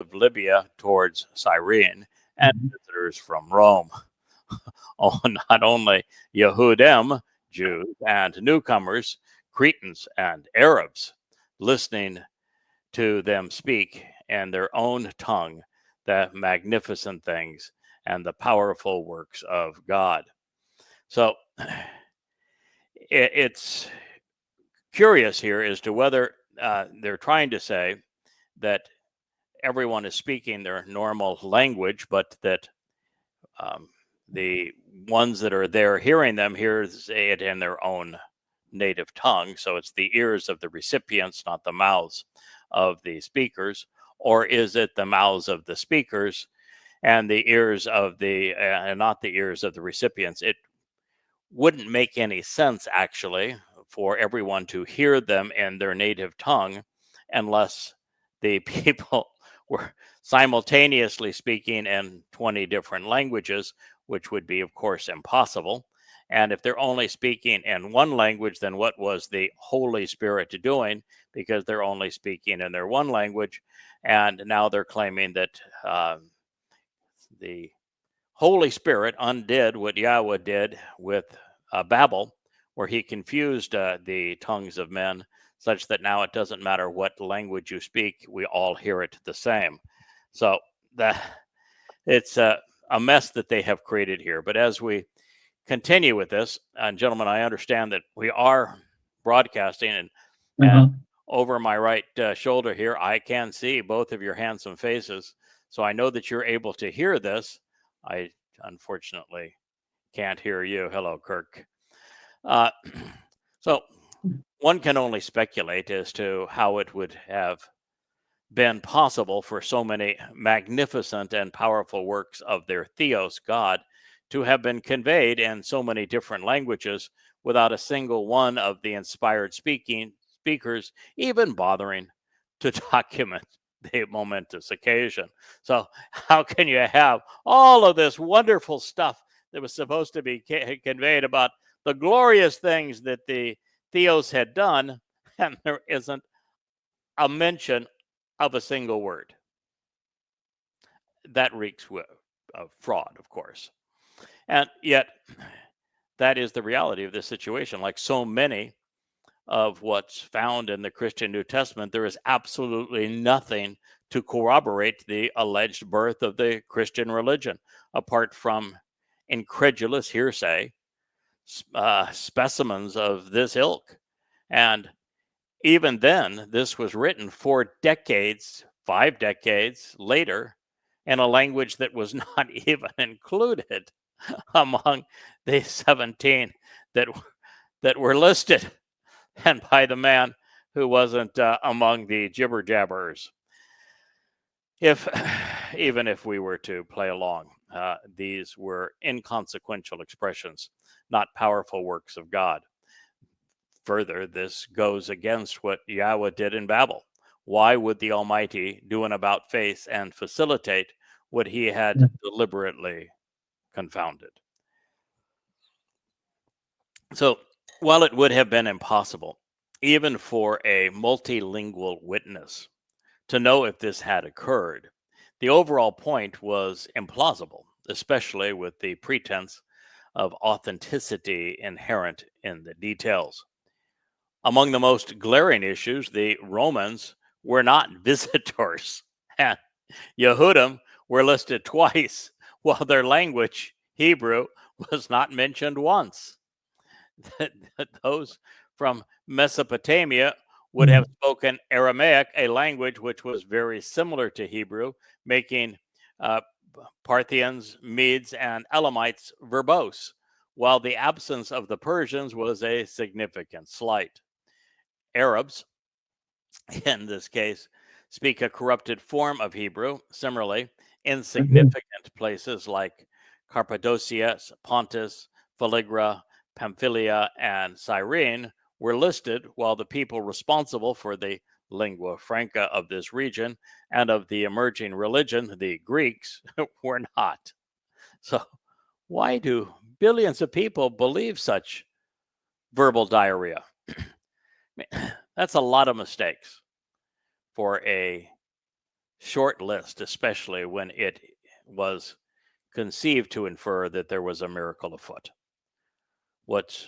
of Libya towards Cyrene, and visitors from Rome. Oh, not only Yehudim, Jews, and newcomers, Cretans and Arabs, listening to them speak in their own tongue the magnificent things and the powerful works of God. So it's curious here as to whether they're trying to say that everyone is speaking their normal language, but that the ones that are there hearing them hear it in their own native tongue. So it's the ears of the recipients, not the mouths of the speakers. Or is it the mouths of the speakers and the ears of the, and not the ears of the recipients? It wouldn't make any sense, actually, for everyone to hear them in their native tongue unless the people were simultaneously speaking in 20 different languages, which would be, of course, impossible. And if they're only speaking in one language, then what was the Holy Spirit doing? Because they're only speaking in their one language. And now they're claiming that the Holy Spirit undid what Yahweh did with Babel, where he confused the tongues of men such that now it doesn't matter what language you speak, we all hear it the same. So it's a mess that they have created here. But as we continue with this, and gentlemen, I understand that we are broadcasting, and over my right shoulder here, I can see both of your handsome faces. So I know that you're able to hear this. I unfortunately can't hear you. Hello, Kirk. So one can only speculate as to how it would have been possible for so many magnificent and powerful works of their Theos, God, to have been conveyed in so many different languages without a single one of the inspired speakers even bothering to document the momentous occasion. So how can you have all of this wonderful stuff that was supposed to be conveyed about the glorious things that the Theos had done, and there isn't a mention of a single word? That reeks of fraud, of course. And yet, that is the reality of this situation. Like so many of what's found in the Christian New Testament, there is absolutely nothing to corroborate the alleged birth of the Christian religion, apart from incredulous hearsay, specimens of this ilk. And even then, this was written 4 decades, 5 decades later, in a language that was not even included among the 17 that were listed, and by the man who wasn't among the jibber jabberers. Even if we were to play along, these were inconsequential expressions, not powerful works of God. Further, this goes against what Yahweh did in Babel. Why would the Almighty do an about face and facilitate what he had deliberately confounded? So, while it would have been impossible, even for a multilingual witness, to know if this had occurred, the overall point was implausible, especially with the pretense of authenticity inherent in the details. Among the most glaring issues, the Romans were not visitors, and Yehudim were listed twice, while their language, Hebrew, was not mentioned once. Those from Mesopotamia would have spoken Aramaic, a language which was very similar to Hebrew, making Parthians, Medes, and Elamites verbose, while the absence of the Persians was a significant slight. Arabs, in this case, speak a corrupted form of Hebrew. Similarly, insignificant places like Cappadocia, Pontus, Phlegra, Pamphylia, and Cyrene were listed, while the people responsible for the lingua franca of this region and of the emerging religion, the Greeks, were not. So why do billions of people believe such verbal diarrhea? That's a lot of mistakes for a short list, especially when it was conceived to infer that there was a miracle afoot. What's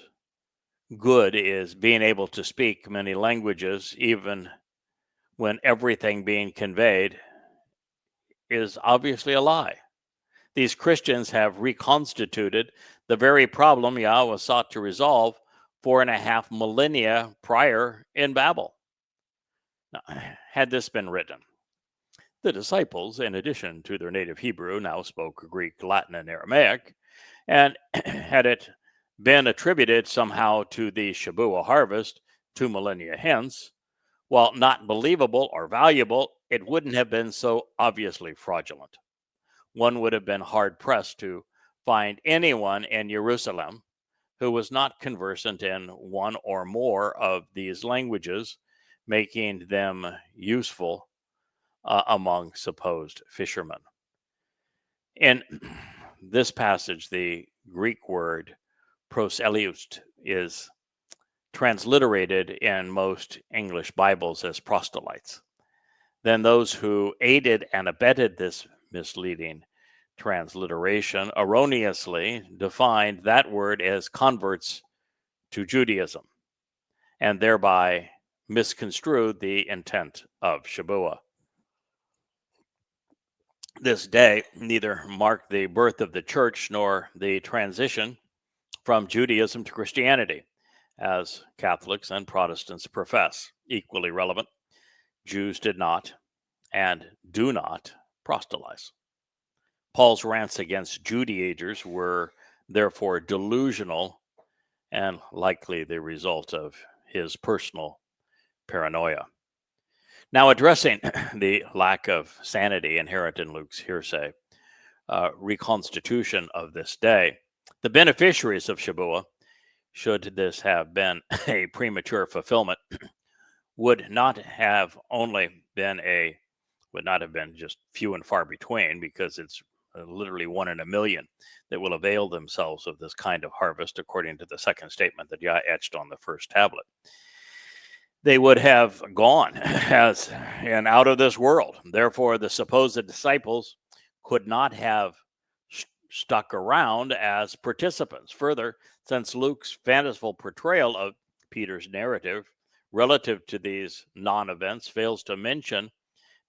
good is being able to speak many languages, even when everything being conveyed is obviously a lie. These Christians have reconstituted the very problem Yahweh sought to resolve 4.5 millennia prior in Babel. Now, had this been written, the disciples, in addition to their native Hebrew, now spoke Greek, Latin, and Aramaic, and had it been attributed somehow to the Shabbat harvest 2 millennia hence, while not believable or valuable, it wouldn't have been so obviously fraudulent. One would have been hard-pressed to find anyone in Jerusalem who was not conversant in one or more of these languages, making them useful among supposed fishermen. In this passage, the Greek word proselyust is transliterated in most English Bibles as proselytes. Then those who aided and abetted this misleading transliteration erroneously defined that word as converts to Judaism, and thereby misconstrued the intent of Shabbat. This day neither marked the birth of the church nor the transition from Judaism to Christianity, as Catholics and Protestants profess. Equally relevant, Jews did not and do not proselytize. Paul's rants against Judaizers were therefore delusional and likely the result of his personal paranoia. Now, addressing the lack of sanity inherent in Luke's hearsay reconstitution of this day, the beneficiaries of Shabbat, should this have been a premature fulfillment, would not have been just few and far between, because it's literally 1 in a million that will avail themselves of this kind of harvest, according to the second statement that Yah etched on the first tablet. They would have gone as and out of this world. Therefore, the supposed disciples could not have stuck around as participants. Further, since Luke's fanciful portrayal of Peter's narrative relative to these non-events fails to mention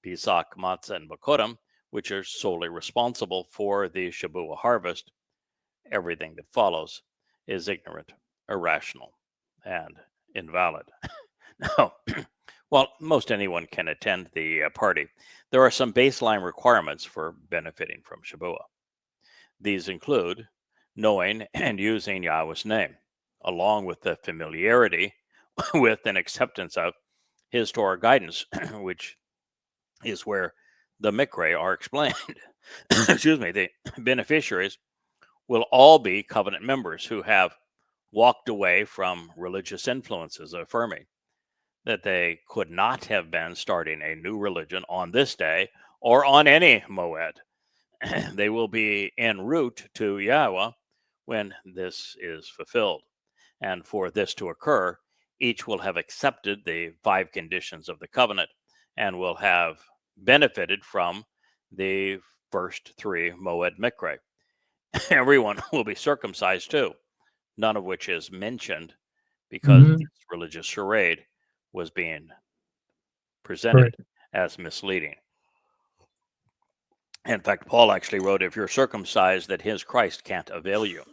Pesach, Matzah, and Bakorim, which are solely responsible for the Shabbat harvest, everything that follows is ignorant, irrational, and invalid. Now, while most anyone can attend the party, there are some baseline requirements for benefiting from Shabbat. These include knowing and using Yahweh's name, along with the familiarity with and acceptance of his Torah guidance, which is where the Mikre are explained. Excuse me, the beneficiaries will all be covenant members who have walked away from religious influences, affirming that they could not have been starting a new religion on this day or on any moed. They will be en route to Yahweh when this is fulfilled. And for this to occur, each will have accepted the 5 conditions of the covenant and will have benefited from the first 3 moed mikre. Everyone will be circumcised too, none of which is mentioned because this religious charade was being presented as misleading. In fact, Paul actually wrote, if you're circumcised, that his Christ can't avail you.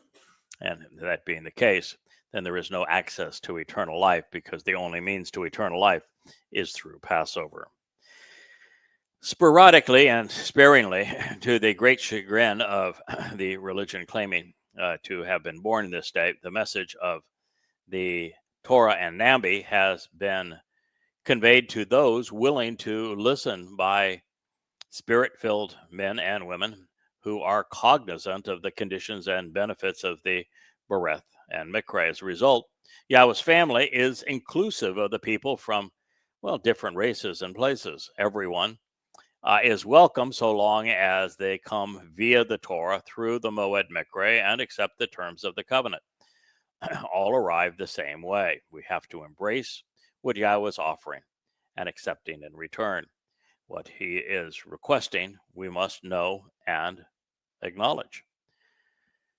And that being the case, then there is no access to eternal life, because the only means to eternal life is through Passover. Sporadically and sparingly, to the great chagrin of the religion claiming to have been born this day, the message of the Torah and Nambi has been conveyed to those willing to listen by spirit-filled men and women who are cognizant of the conditions and benefits of the Bereth and Mikre. As a result, Yahweh's family is inclusive of the people from, different races and places. Everyone is welcome so long as they come via the Torah through the Moed Mikre and accept the terms of the covenant. All arrive the same way. We have to embrace what Yahweh is offering and accepting in return. what he is requesting, we must know and acknowledge.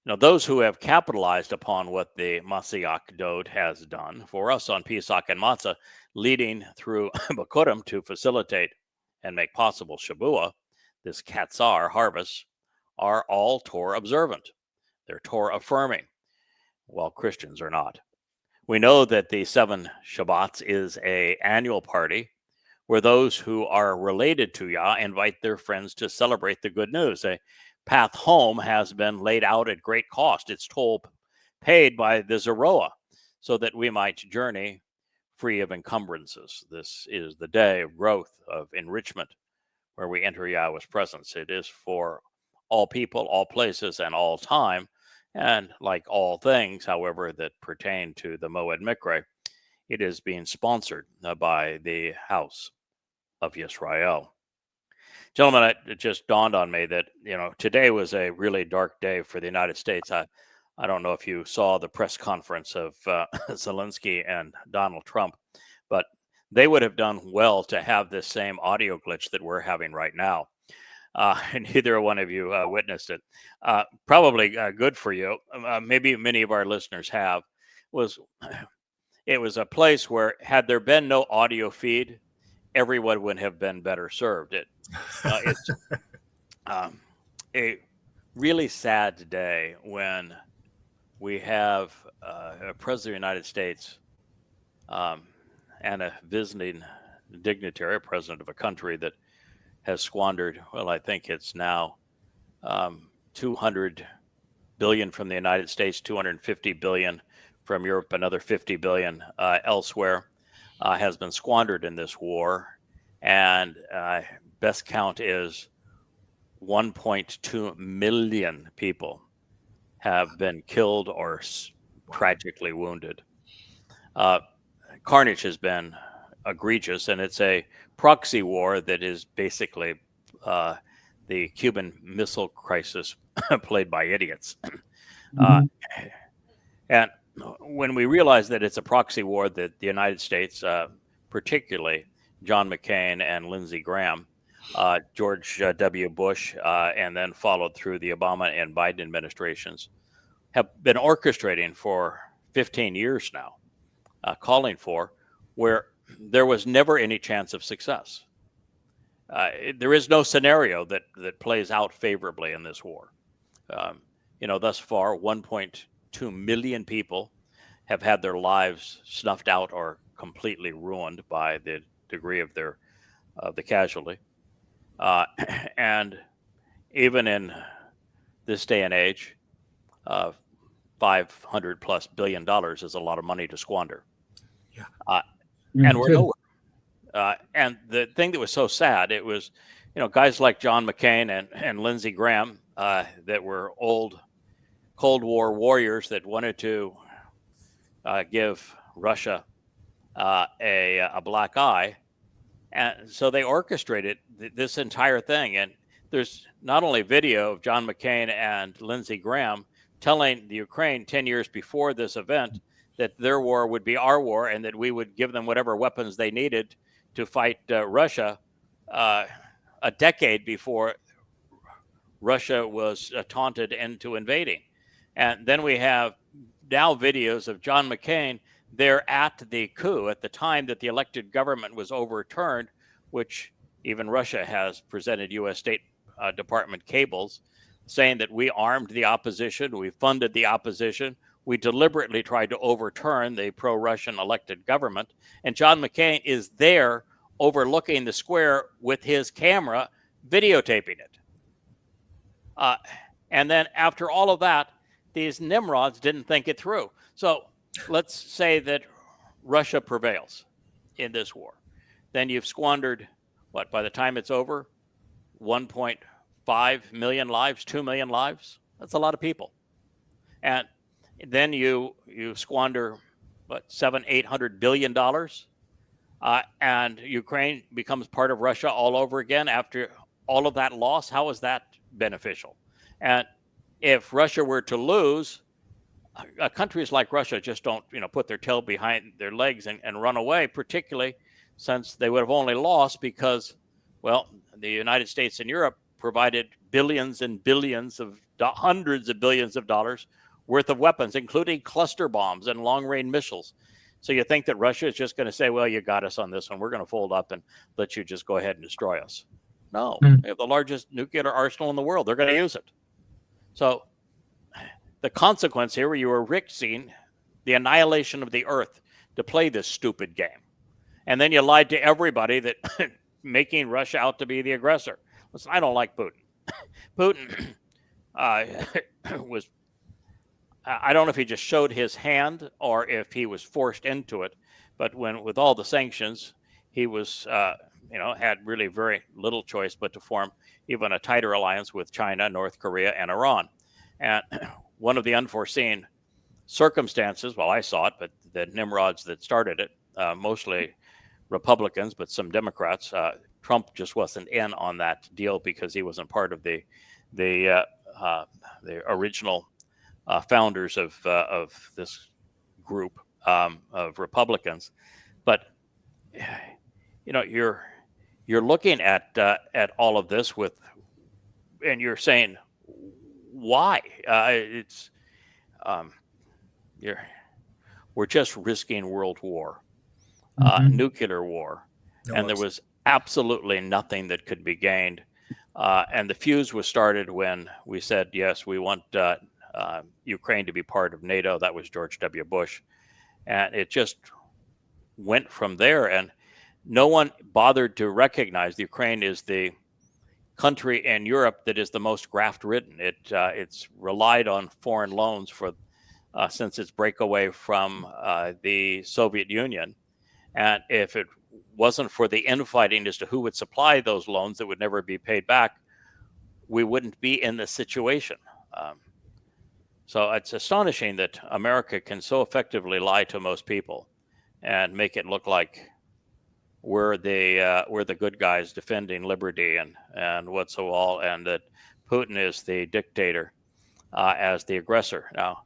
Now, those who have capitalized upon what the Mashiach Dode has done for us on Pesach and Matzah, leading through Bakurim to facilitate and make possible Shabuah, this Qatsyr harvest, are all Torah observant. They're Torah affirming, while Christians are not. We know that the 7 Shabbats is an annual party where those who are related to Yah invite their friends to celebrate the good news. A path home has been laid out at great cost. It's toll paid by the Zeroah so that we might journey free of encumbrances. This is the day of growth, of enrichment, where we enter Yahweh's presence. It is for all people, all places, and all time. And like all things, however, that pertain to the Moed Mikre, it is being sponsored by the house of Israel. Gentlemen, it just dawned on me that, today was a really dark day for the United States. I don't know if you saw the press conference of Zelensky and Donald Trump, but they would have done well to have this same audio glitch that we're having right now. And neither one of you witnessed it. Probably good for you. Maybe many of our listeners have. It was a place where, had there been no audio feed, everyone would have been better served. It's a really sad day when we have a president of the United States and a visiting dignitary, a president of a country that has squandered, I think it's now $200 billion from the United States, $250 billion from Europe, another $50 billion elsewhere, has been squandered in this war. And best count is 1.2 million people have been killed or tragically wounded. Carnage has been egregious, and it's a proxy war that is basically the Cuban Missile Crisis played by idiots. And when we realize that it's a proxy war, that the United States, particularly John McCain and Lindsey Graham, George W. Bush, and then followed through the Obama and Biden administrations, have been orchestrating for 15 years now, calling for, where there was never any chance of success. There is no scenario that plays out favorably in this war. Thus far, 1.2 million people have had their lives snuffed out or completely ruined by the degree of the casualty. And even in this day and age, $500+ billion is a lot of money to squander. Yeah. And we're nowhere. And the thing that was so sad, it was, guys like John McCain and Lindsey Graham that were old Cold War warriors that wanted to give Russia a black eye. And so they orchestrated this entire thing. And there's not only video of John McCain and Lindsey Graham telling the Ukraine 10 years before this event that their war would be our war and that we would give them whatever weapons they needed to fight Russia a decade before Russia was taunted into invading. And then we have now videos of John McCain there at the coup, at the time that the elected government was overturned, which even Russia has presented U.S. State Department cables saying that we armed the opposition, we funded the opposition, we deliberately tried to overturn the pro-Russian elected government. And John McCain is there overlooking the square with his camera, videotaping it. And then after all of that, these nimrods didn't think it through. So let's say that Russia prevails in this war. Then you've squandered, by the time it's over, 1.5 million lives, 2 million lives. That's a lot of people. And then you squander, $700-800 billion. And Ukraine becomes part of Russia all over again after all of that loss. How is that beneficial? And if Russia were to lose, countries like Russia just don't, put their tail behind their legs and run away, particularly since they would have only lost because Well, the United States and Europe provided billions and billions of hundreds of billions of dollars worth of weapons, including cluster bombs and long-range missiles. So you think that Russia is just going to say, well, you got us on this one. We're going to fold up and let you just go ahead and destroy us. No, they have the largest nuclear arsenal in the world. They're going to use it. So the consequence here, you are risking the annihilation of the earth to play this stupid game. And then you lied to everybody that making Russia out to be the aggressor. Listen, I don't like Putin. Putin was, I don't know if he just showed his hand or if he was forced into it, but when with all the sanctions, he was, had really very little choice but to form even a tighter alliance with China, North Korea, and Iran. And one of the unforeseen circumstances, well, I saw it, but the Nimrods that started it, mostly Republicans, but some Democrats, Trump just wasn't in on that deal because he wasn't part of the original founders of this group of Republicans. But you're looking at all of this and you're saying why? We're just risking world war, nuclear war, and there was absolutely nothing that could be gained. And the fuse was started when we said, yes, we want Ukraine to be part of NATO. That was George W. Bush. And it just went from there. And no one bothered to recognize Ukraine is the country in Europe that is the most graft-ridden. It's relied on foreign loans for since its breakaway from the Soviet Union. And if it wasn't for the infighting as to who would supply those loans that would never be paid back, we wouldn't be in this situation. So it's astonishing that America can so effectively lie to most people and make it look like we're the good guys defending liberty and what's so all, and that Putin is the dictator as the aggressor. Now,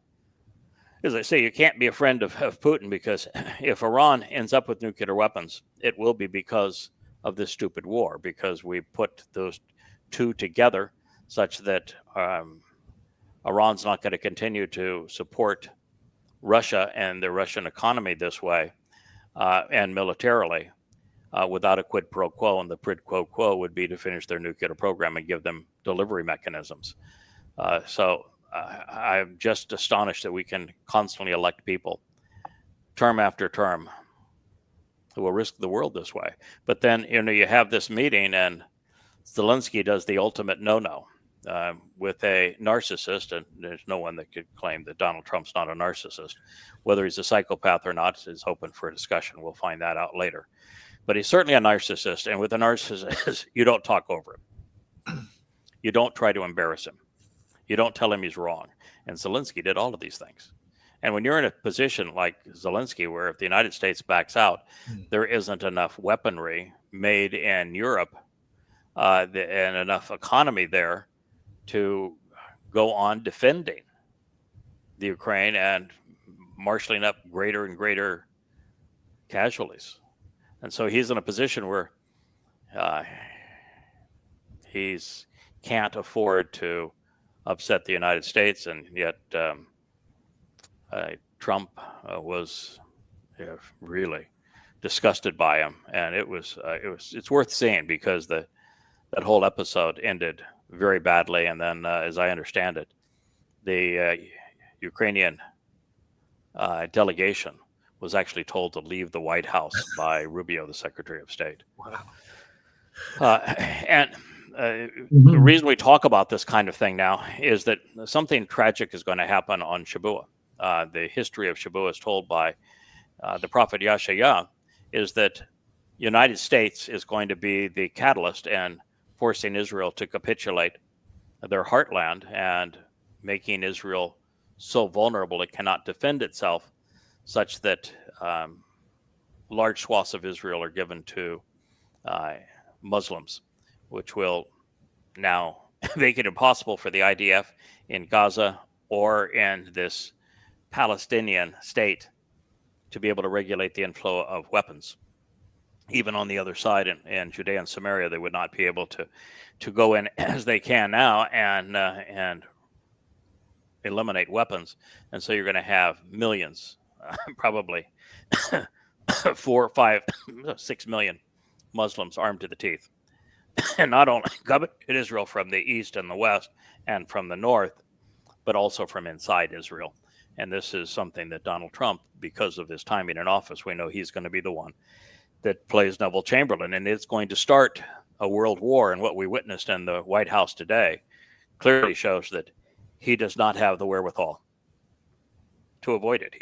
as I say, you can't be a friend of Putin, because if Iran ends up with nuclear weapons, it will be because of this stupid war, because we put those two together such that Iran's not going to continue to support Russia and the Russian economy this way and militarily without a quid pro quo. And the quid pro quo would be to finish their nuclear program and give them delivery mechanisms. So I'm just astonished that we can constantly elect people term after term who will risk the world this way. But then, you have this meeting and Zelensky does the ultimate no-no with a narcissist, and there's no one that could claim that Donald Trump's not a narcissist. Whether he's a psychopath or not is open for discussion. We'll find that out later. But he's certainly a narcissist, and with a narcissist, you don't talk over him. You don't try to embarrass him. You don't tell him he's wrong. And Zelensky did all of these things. And when you're in a position like Zelensky, where if the United States backs out, there isn't enough weaponry made in Europe and enough economy there to go on defending the Ukraine and marshaling up greater and greater casualties. And so he's in a position where he's can't afford to upset the United States, and yet Trump was really disgusted by him, and it's worth seeing, because that whole episode ended very badly. And then, as I understand it, the Ukrainian delegation was actually told to leave the White House by Rubio, the Secretary of State. Wow. The reason we talk about this kind of thing now is that something tragic is going to happen on Shabbat. The history of Shabbat is told by the prophet Yahshua, is that United States is going to be the catalyst in forcing Israel to capitulate their heartland and making Israel so vulnerable it cannot defend itself, such that large swaths of Israel are given to Muslims, which will now make it impossible for the IDF in Gaza or in this Palestinian state to be able to regulate the inflow of weapons. even on the other side in Judea and Samaria, they would not be able to go in as they can now and eliminate weapons. And so you're going to have millions, probably 4, 5, 6 million Muslims armed to the teeth. And not only coming to Israel from the east and the west and from the north, but also from inside Israel. And this is something that Donald Trump, because of his timing in office, we know he's going to be the one that plays Neville Chamberlain. And it's going to start a world war. And what we witnessed in the White House today clearly shows that he does not have the wherewithal to avoid it.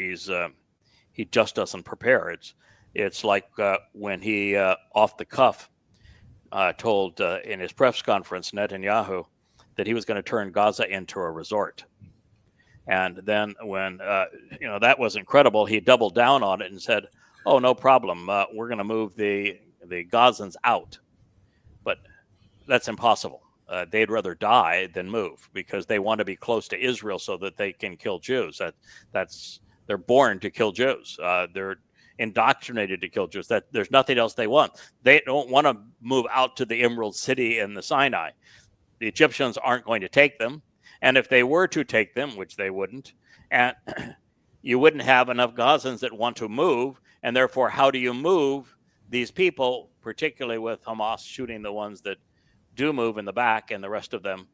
He just doesn't prepare. It's like when he off the cuff told in his press conference, Netanyahu, that he was going to turn Gaza into a resort. And then when that was incredible, he doubled down on it and said, "Oh, no problem. We're going to move the Gazans out." But that's impossible. They'd rather die than move because they want to be close to Israel so that they can kill Jews. They're born to kill Jews. They're indoctrinated to kill Jews. That there's nothing else they want. They don't want to move out to the Emerald City in the Sinai. The Egyptians aren't going to take them. And if they were to take them, which they wouldn't, and you wouldn't have enough Gazans that want to move. And therefore, how do you move these people, particularly with Hamas shooting the ones that do move in the back, and the rest of them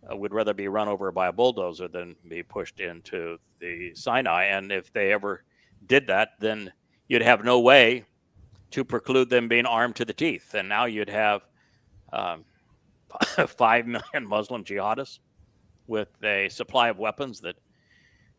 would rather be run over by a bulldozer than be pushed into the Sinai. And if they ever did that, then you'd have no way to preclude them being armed to the teeth. And now you'd have 5 million Muslim jihadists with a supply of weapons that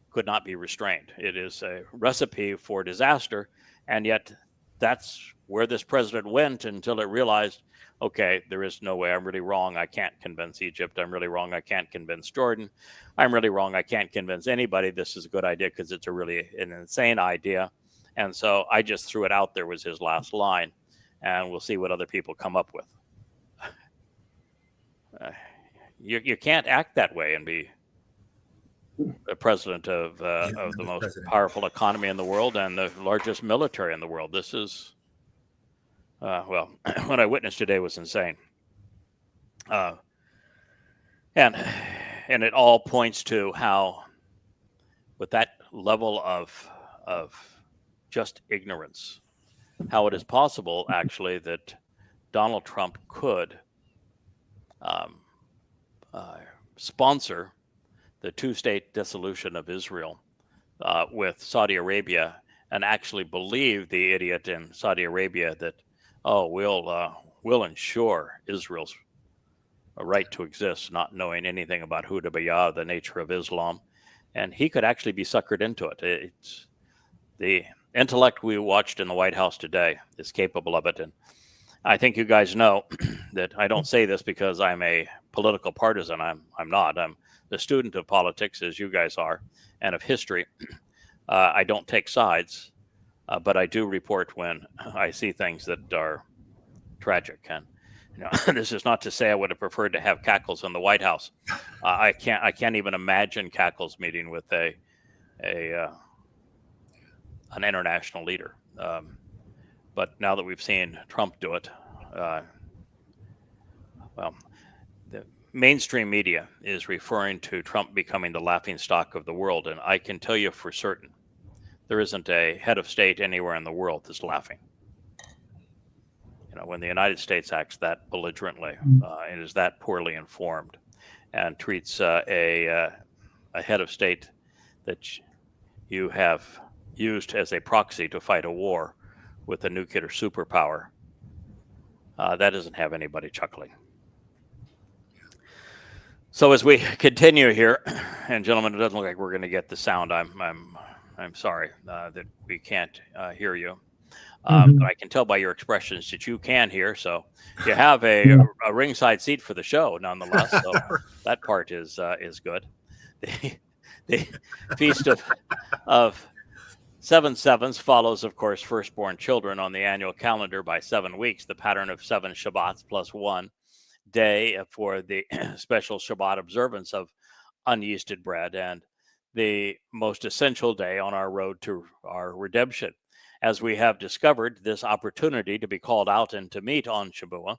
could not be restrained. It is a recipe for disaster. And yet that's where this president went until it realized, okay, there is no way. I'm really wrong. I can't convince Egypt. I'm really wrong. I can't convince Jordan. I'm really wrong. I can't convince anybody this is a good idea because it's an insane idea. And so I just threw it out there was his last line. And we'll see what other people come up with. You can't act that way and be the president of the most powerful economy in the world and the largest military in the world. This is, what I witnessed today was insane. And it all points to how, with that level of just ignorance, how it is possible, actually, that Donald Trump could sponsor the two-state dissolution of Israel with Saudi Arabia, and actually believe the idiot in Saudi Arabia that, we'll ensure Israel's right to exist, not knowing anything about Yahowah, the nature of Islam. And he could actually be suckered into it. It's the intellect we watched in the White House today is capable of it. And I think you guys know that I don't say this because I'm a political partisan. I'm not. I'm the student of politics, as you guys are, and of history. I don't take sides, but I do report when I see things that are tragic. And this is not to say I would have preferred to have Cackles in the White House. I can't even imagine Cackles meeting with an international leader. But now that we've seen Trump do it, the mainstream media is referring to Trump becoming the laughingstock of the world. And I can tell you for certain, there isn't a head of state anywhere in the world that's laughing. When the United States acts that belligerently and is that poorly informed and treats a head of state that you have used as a proxy to fight a war with a nuclear superpower, that doesn't have anybody chuckling. So as we continue here, and gentlemen, it doesn't look like we're going to get the sound. I'm sorry that we can't hear you. But I can tell by your expressions that you can hear. So you have a ringside seat for the show, nonetheless. So that part is good. The Feast of 7 Sevens follows, of course, firstborn children on the annual calendar by 7 weeks, the pattern of 7 Shabbats plus 1 day for the special Shabbat observance of unyeasted bread, and the most essential day on our road to our redemption. as we have discovered, this opportunity to be called out and to meet on Shabbat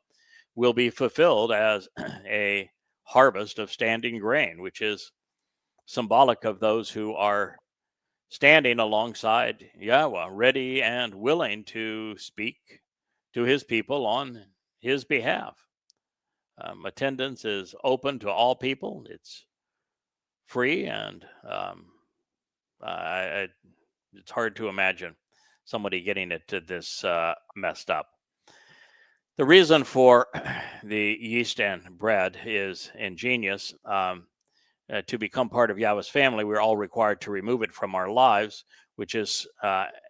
will be fulfilled as a harvest of standing grain, which is symbolic of those who are standing alongside Yahweh, ready and willing to speak to his people on his behalf. Attendance is open to all people. It's free, and it's hard to imagine somebody getting it to this messed up. The reason for the yeast and bread is ingenious. To become part of Yahweh's family, we're all required to remove it from our lives, which is,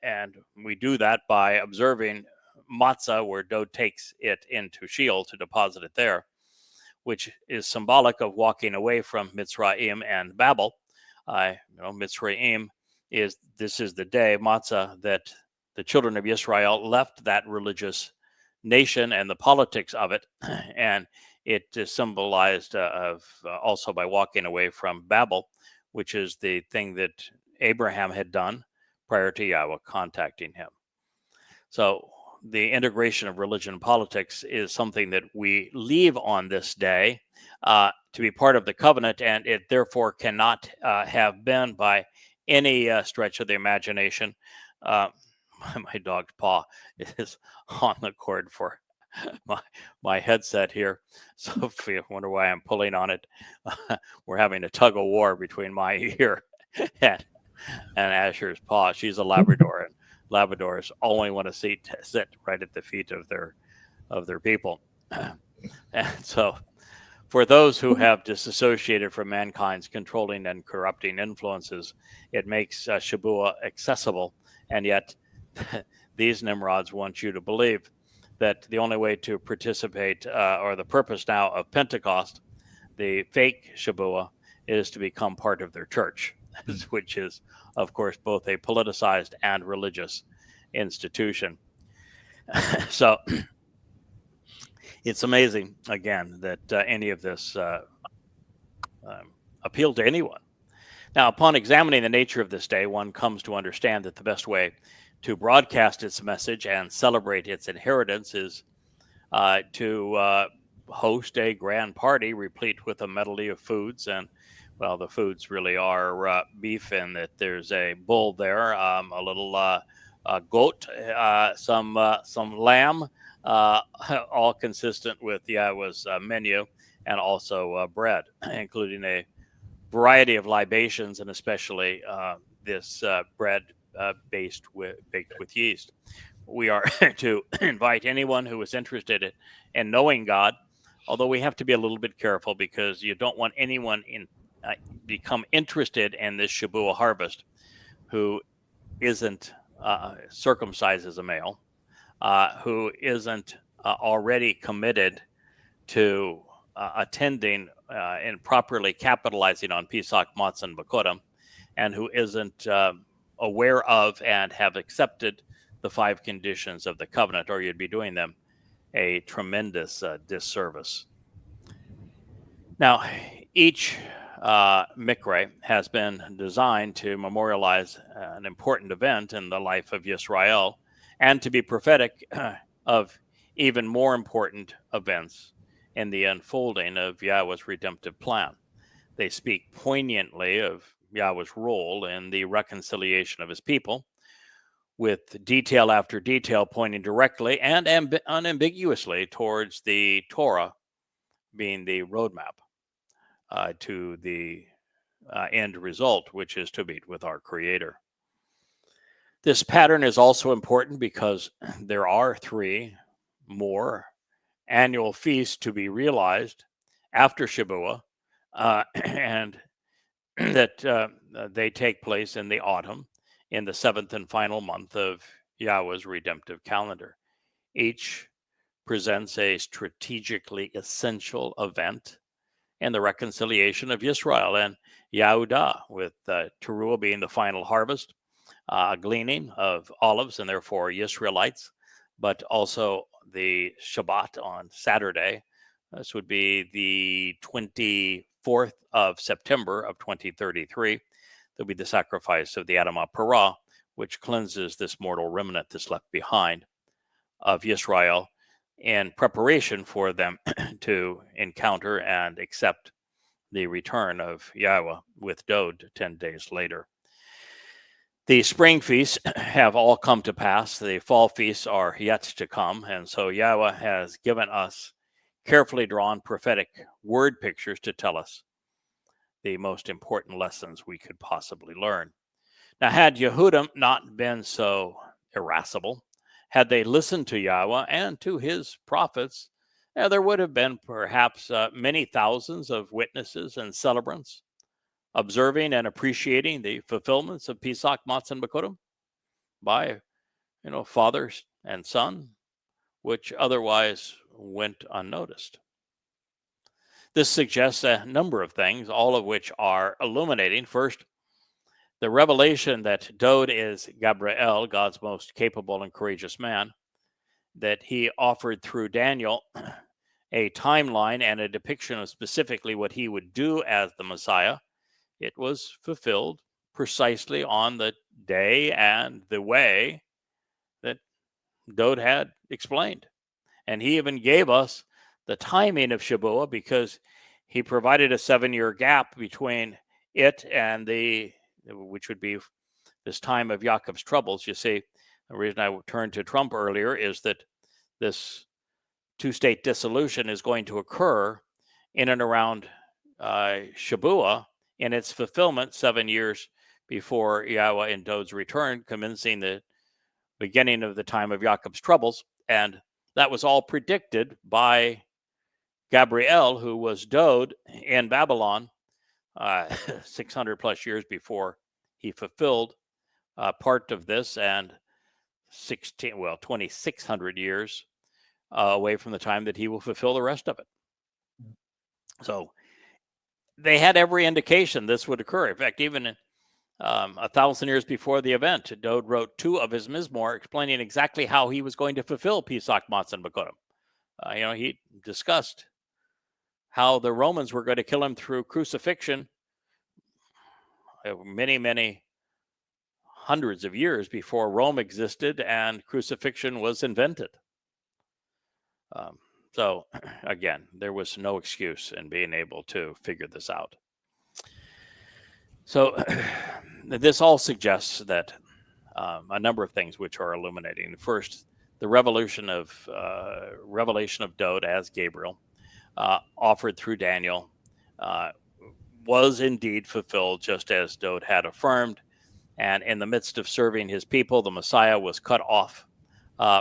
and we do that by observing matzah, where dough takes it into Sheol to deposit it there, which is symbolic of walking away from Mitzrayim and Babel. Mitzrayim is the day, matzah, that the children of Israel left that religious nation and the politics of it, and it is symbolized also by walking away from Babel, which is the thing that Abraham had done prior to Yahweh contacting him. So the integration of religion and politics is something that we leave on this day to be part of the covenant, and it therefore cannot have been by any stretch of the imagination. My dog's paw is on the cord for my headset here. So if you wonder why I'm pulling on it, we're having a tug of war between my ear and Asher's paw. She's a Labrador, and Labradors only want to sit right at the feet of their people. And so for those who have disassociated from mankind's controlling and corrupting influences, it makes Shabbat accessible. And yet these Nimrods want you to believe that the only way to participate, or the purpose now of Pentecost, the fake Shabbat, is to become part of their church, which is, of course, both a politicized and religious institution. So it's amazing, again, that any of this appealed to anyone. Now, upon examining the nature of this day, one comes to understand that the best way to broadcast its message and celebrate its inheritance is to host a grand party replete with a medley of foods. And, well, the foods really are beef, and that there's a bull there, a little goat, some lamb, all consistent with Yahweh's menu, and also bread, including a variety of libations, and especially this bread baked with yeast. We are to invite anyone who is interested in knowing God, although we have to be a little bit careful, because you don't want anyone become interested in this Shabbat harvest who isn't circumcised as a male, who isn't already committed to attending and properly capitalizing on Pesach, Matzah, and Bakodim, and who isn't aware of and have accepted the 5 conditions of the covenant, or you'd be doing them a tremendous disservice. Now, each mikre has been designed to memorialize an important event in the life of Yisrael, and to be prophetic of even more important events in the unfolding of Yahweh's redemptive plan. They speak poignantly of Yahweh's role in the reconciliation of his people, with detail after detail pointing directly and unambiguously towards the Torah being the roadmap to the end result, which is to meet with our Creator. This pattern is also important because there are 3 more annual feasts to be realized after Shabbat, and that they take place in the autumn, in the 7th and final month of Yahweh's redemptive calendar. Each presents a strategically essential event in the reconciliation of Yisrael and Yehudah, with Towrah being the final harvest, gleaning of olives, and therefore Yisraelites, but also the Shabbat on Saturday. This would be the 24th of September of 2033. There'll be the sacrifice of the Adamah Parah, which cleanses this mortal remnant that's left behind of Yisrael in preparation for them to encounter and accept the return of Yahweh with Dod 10 days later. The spring feasts have all come to pass. The fall feasts are yet to come. And so Yahweh has given us carefully drawn prophetic word pictures to tell us the most important lessons we could possibly learn. Now, had Yehudim not been so irascible, had they listened to Yahweh and to his prophets, there would have been perhaps many thousands of witnesses and celebrants observing and appreciating the fulfillments of Pesach, Matzah, and Bekurim by, father and son, which otherwise went unnoticed. This suggests a number of things, all of which are illuminating. First, the revelation that Dod is Gabriel, God's most capable and courageous man, that he offered through Daniel a timeline and a depiction of specifically what he would do as the Messiah. It was fulfilled precisely on the day and the way that Dod had explained. And he even gave us the timing of Shabuah because he provided a 7-year gap between it and which would be this time of Yaakov's troubles. You see, the reason I turned to Trump earlier is that this two-state dissolution is going to occur in and around Shabuah in its fulfillment 7 years before Yahweh and Dod's return, commencing the beginning of the time of Yaakov's troubles. And that was all predicted by Gabriel, who was Dod in Babylon 600 plus years before he fulfilled part of this, and 2,600 years away from the time that he will fulfill the rest of it. So they had every indication this would occur. In fact, even 1,000 years before the event, Dod wrote 2 of his Mizmor explaining exactly how he was going to fulfill Pesach, Matzah, and Bekurim. He discussed how the Romans were going to kill him through crucifixion many, many hundreds of years before Rome existed and crucifixion was invented. So, again, there was no excuse in being able to figure this out. So, this all suggests that a number of things which are illuminating. First, the revelation of Dod as Gabriel, offered through Daniel, was indeed fulfilled just as Dod had affirmed. And in the midst of serving his people, the Messiah was cut off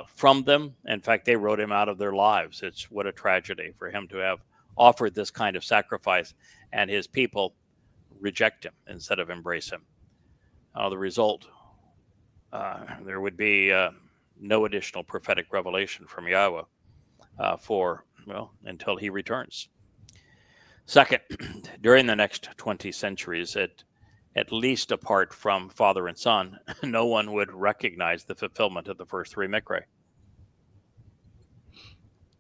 from them. In fact, they wrote him out of their lives. What a tragedy for him to have offered this kind of sacrifice and his people reject him instead of embrace him. The result, there would be no additional prophetic revelation from Yahweh until he returns. Second, during the next 20 centuries, at least apart from father and son, no one would recognize the fulfillment of the first 3 Mikra,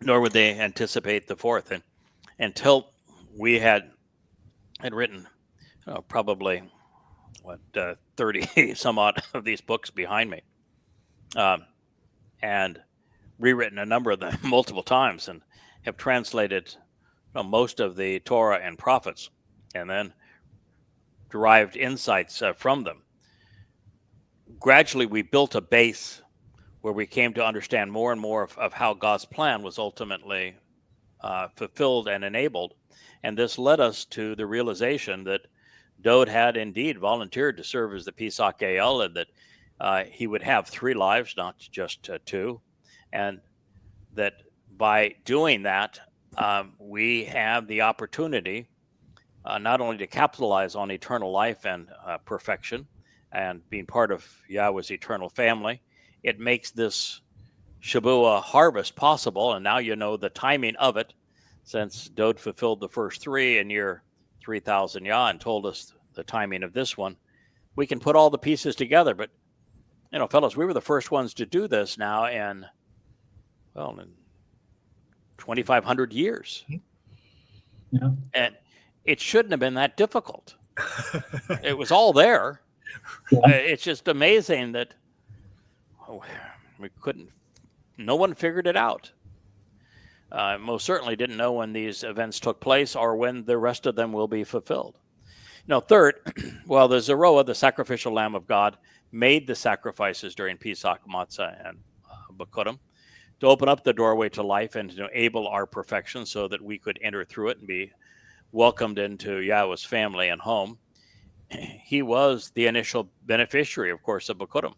nor would they anticipate the fourth. And until we had written probably 30 some odd of these books behind me, and rewritten a number of them multiple times, and have translated most of the Torah and prophets, and then derived insights from them. Gradually, we built a base where we came to understand more and more of how God's plan was ultimately fulfilled and enabled. And this led us to the realization that Dod had indeed volunteered to serve as the Pesach El, and that he would have 3 lives, not just 2. And that by doing that, we have the opportunity not only to capitalize on eternal life and perfection and being part of Yahweh's eternal family, it makes this Shabuah harvest possible. And now you know the timing of it, since Dod fulfilled the first 3 in year 3000 Yah and told us the timing of this one. We can put all the pieces together, but fellas, we were the first ones to do this now in 2,500 years. Yeah. And it shouldn't have been that difficult. It was all there. It's just amazing that no one figured it out. Most certainly didn't know when these events took place or when the rest of them will be fulfilled. Third, well, the Zeroah, the sacrificial lamb of God, made the sacrifices during Pesach, Matzah, and Bikurim to open up the doorway to life and to enable our perfection so that we could enter through it and be welcomed into Yahweh's family and home. He was the initial beneficiary, of course, of Bikurim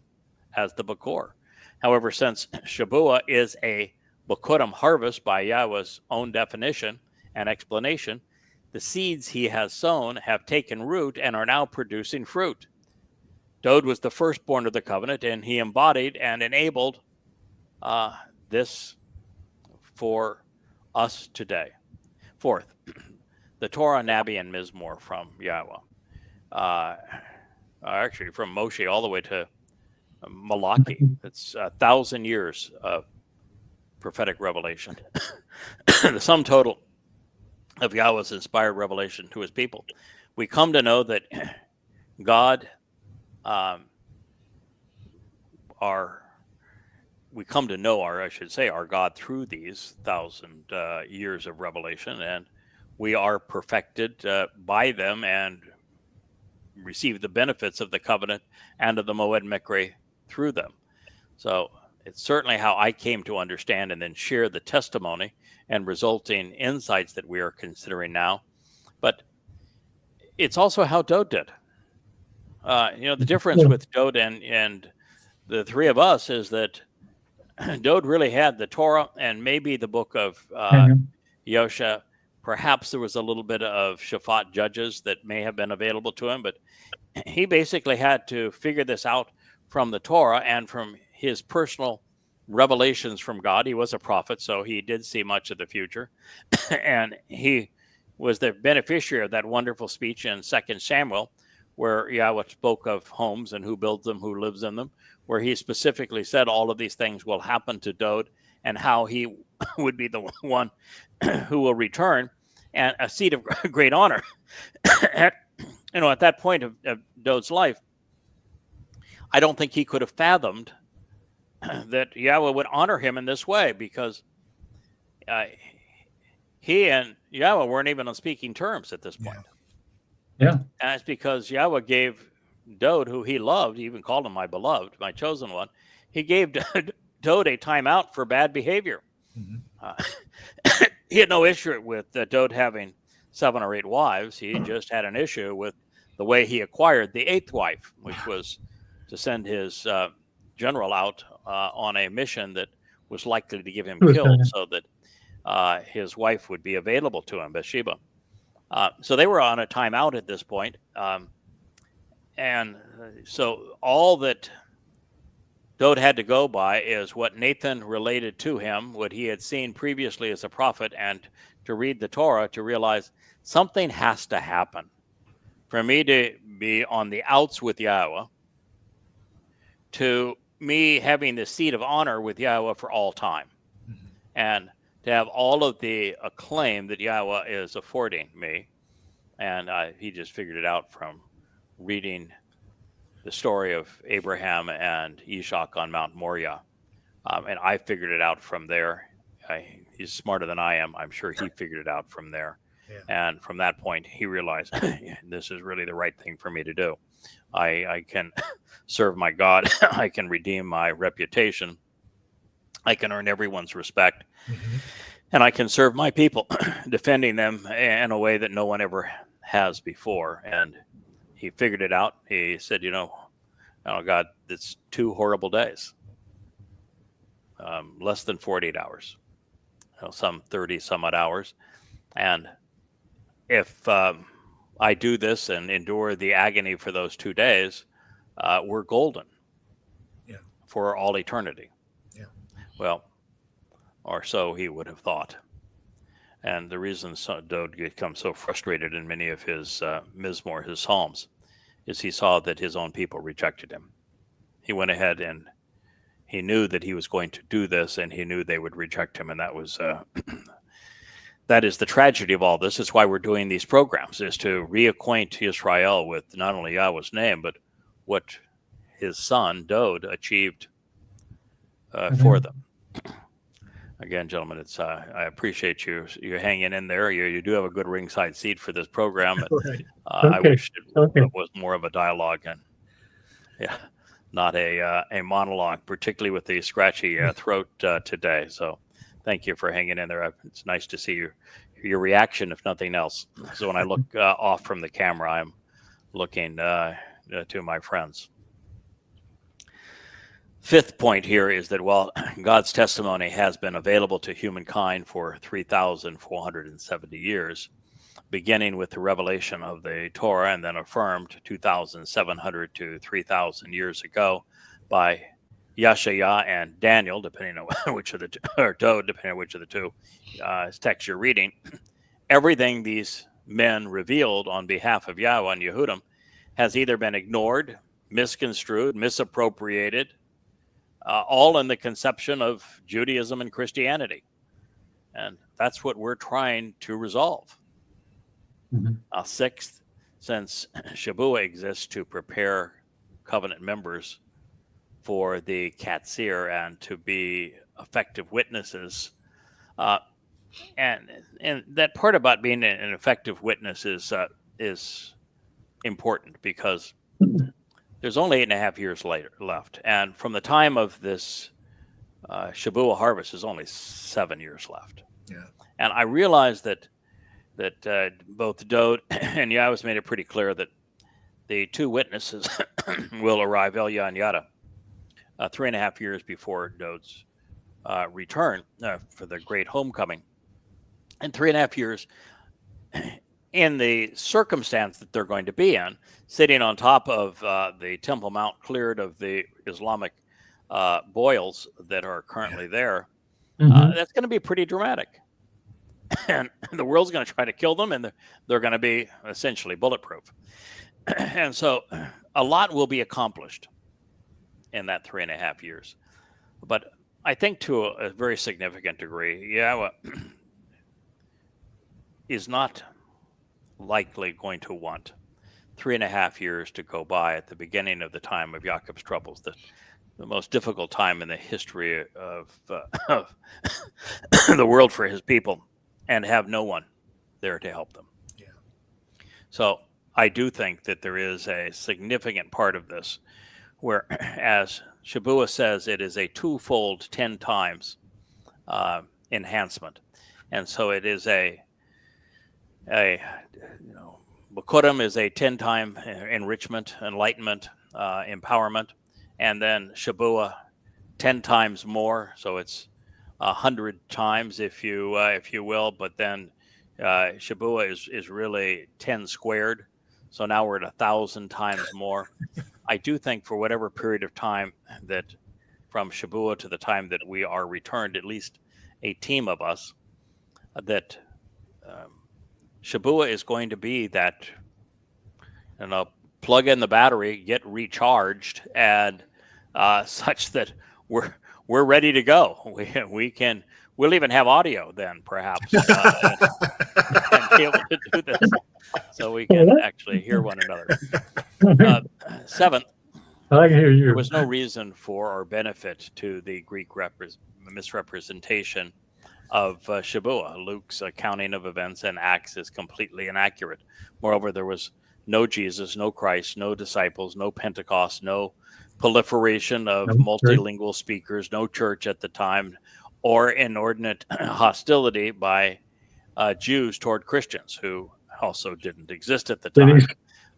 as the Bakor. However, since Shabuah is a Bikurim harvest by Yahweh's own definition and explanation, the seeds he has sown have taken root and are now producing fruit. Dode was the firstborn of the covenant, and he embodied and enabled this for us today. Fourth, the Torah, Nabi, and Mizmor from Yahweh. Actually, from Moshe all the way to Malachi. It's 1,000 years of prophetic revelation. The sum total of Yahweh's inspired revelation to his people. We come to know that God, our God through these 1,000 years of revelation, and we are perfected by them and receive the benefits of the covenant and of the Moed Mikre through them. So it's certainly how I came to understand and then share the testimony and resulting insights that we are considering now. But it's also how Dode did. The difference with Dode and the three of us is that Dode really had the Torah and maybe the book of Yosha. Perhaps there was a little bit of Shaphat Judges that may have been available to him, but he basically had to figure this out from the Torah and from his personal revelations from God. He was a prophet, so he did see much of the future. And he was the beneficiary of that wonderful speech in 2 Samuel, where Yahweh spoke of homes and who builds them, who lives in them, where he specifically said all of these things will happen to Dode and how he would be the one who will return and a seat of great honor. At that point of Dode's life, I don't think he could have fathomed that Yahweh would honor him in this way, because he and Yahweh weren't even on speaking terms at this point. Yeah. And it's because Yahweh gave Dode, who he loved, he even called him my beloved, my chosen one, he gave Dode a timeout for bad behavior. He had no issue with Dode having 7 or 8 wives. He just had an issue with the way he acquired the 8th wife, which was to send his general out on a mission that was likely to give him killed, so that his wife would be available to him, Bathsheba. So they were on a timeout at this point. And so all that Dode had to go by is what Nathan related to him, what he had seen previously as a prophet, and to read the Torah to realize something has to happen for me to be on the outs with Yahweh, to me having the seat of honor with Yahweh for all time, and to have all of the acclaim that Yahweh is affording me. And he just figured it out from reading the story of Abraham and Ishak on Mount Moriah. And I figured it out from there. He's smarter than I am. I'm sure he figured it out from there. Yeah. And from that point, he realized this is really the right thing for me to do. I can serve my God. I can redeem my reputation. I can earn everyone's respect. And I can serve my people, defending them in a way that no one ever has before. And he figured it out. He said, oh God, it's 2 horrible days, less than 48 hours, some 30 some odd hours. And if I do this and endure the agony for those 2 days, we're golden for all eternity. Yeah. Well, or so he would have thought. And the reason Dode becomes so frustrated in many of his Mizmor, his Psalms, is he saw that his own people rejected him. He went ahead and he knew that he was going to do this, and he knew they would reject him. And that was that is the tragedy of all this. It's why we're doing these programs, is to reacquaint Israel with not only Yahweh's name, but what his son, Dode, achieved for them. Again, gentlemen, it's I appreciate you hanging in there. You do have a good ringside seat for this program. Right. I wish it was more of a dialogue and not a monologue, particularly with the scratchy throat today. So thank you for hanging in there. It's nice to see your reaction, if nothing else. So when I look off from the camera, I'm looking to my friends. Fifth point here is that while God's testimony has been available to humankind for 3,470 years, beginning with the revelation of the Torah and then affirmed 2,700 to 3,000 years ago by Yeshaya and Daniel, depending on which of the two, or Dode, depending on which of the two text you're reading, everything these men revealed on behalf of Yahweh and Yehudim has either been ignored, misconstrued, misappropriated, all in the conception of Judaism and Christianity. And that's what we're trying to resolve. Sixth, since Shabbat exists to prepare covenant members for the Qatsyr and to be effective witnesses, and that part about being an effective witness is important because there's only 8.5 years left, and from the time of this Shabbat harvest, there's only 7 years left. Yeah. And I realize that both Dode and Yahweh made it pretty clear that the two witnesses will arrive, Elia and Yada, 3.5 years before Dode's return for the great homecoming. And 3.5 years in the circumstance that they're going to be in, sitting on top of the Temple Mount, cleared of the Islamic boils that are currently there, that's going to be pretty dramatic. And the world's going to try to kill them, and they're going to be essentially bulletproof. And so a lot will be accomplished in that 3.5 years. But I think to a very significant degree, Yahweh is not likely going to want 3.5 years to go by at the beginning of the time of Jacob's troubles, the most difficult time in the history of the world for his people, and have no one there to help them. Yeah. So I do think that there is a significant part of this where, as Shabbat says, it is a twofold 10 times enhancement. And so it is Bokurim is a 10-time enrichment, enlightenment, empowerment, and then Shabbat 10 times more. So it's 100 times, if you will. But then Shabbat is really 10 squared. So now we're at 1,000 times more. I do think for whatever period of time that from Shabbat to the time that we are returned, at least a team of us, that Shabbat is going to be that, plug in the battery, get recharged, and such that we're ready to go. We'll even have audio then, perhaps, and be able to do this, so we can actually hear one another. Seventh, I can hear you. there was no reason for or benefit to the Greek misrepresentation of Shabbat. Luke's accounting of events and acts is completely inaccurate. Moreover, there was no Jesus, no Christ, no disciples, no Pentecost, no proliferation of multilingual speakers, no church at the time, or inordinate hostility by Jews toward Christians, who also didn't exist at the time.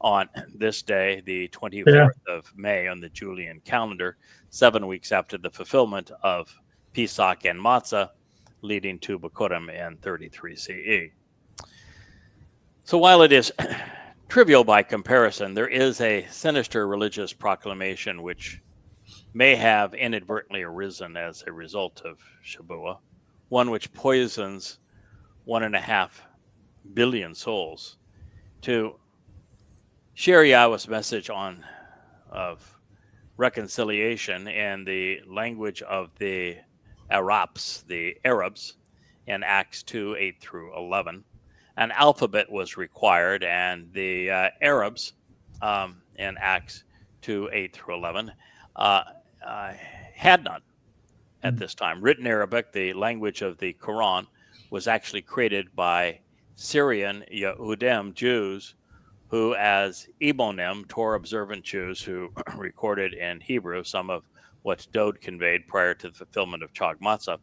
On this day, the 24th of May on the Julian calendar, 7 weeks after the fulfillment of Pesach and Matzah, leading to Bokurim in 33 CE. So while it is trivial by comparison, there is a sinister religious proclamation which may have inadvertently arisen as a result of Shabbat, one which poisons 1.5 billion souls, to share Yahweh's message of reconciliation in the language of the Arabs, in Acts 2, 8 through 11. An alphabet was required, and the Arabs in Acts 2, 8 through 11, had none at this time. Written Arabic, the language of the Quran, was actually created by Syrian Yehudim Jews who, as Ebonim, Torah observant Jews who recorded in Hebrew some of what Dode conveyed prior to the fulfillment of Chag Matzah,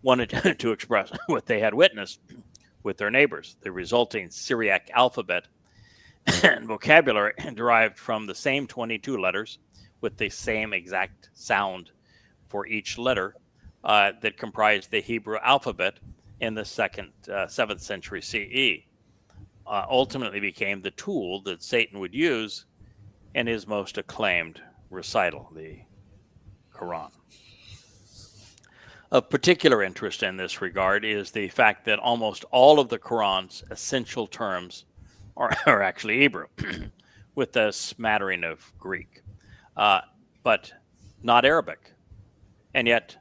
wanted to express what they had witnessed with their neighbors. The resulting Syriac alphabet and vocabulary derived from the same 22 letters with the same exact sound for each letter that comprised the Hebrew alphabet in the 7th century CE. Ultimately became the tool that Satan would use in his most acclaimed recital, the Quran. Of particular interest in this regard is the fact that almost all of the Quran's essential terms are actually Hebrew, with a smattering of Greek, but not Arabic. And yet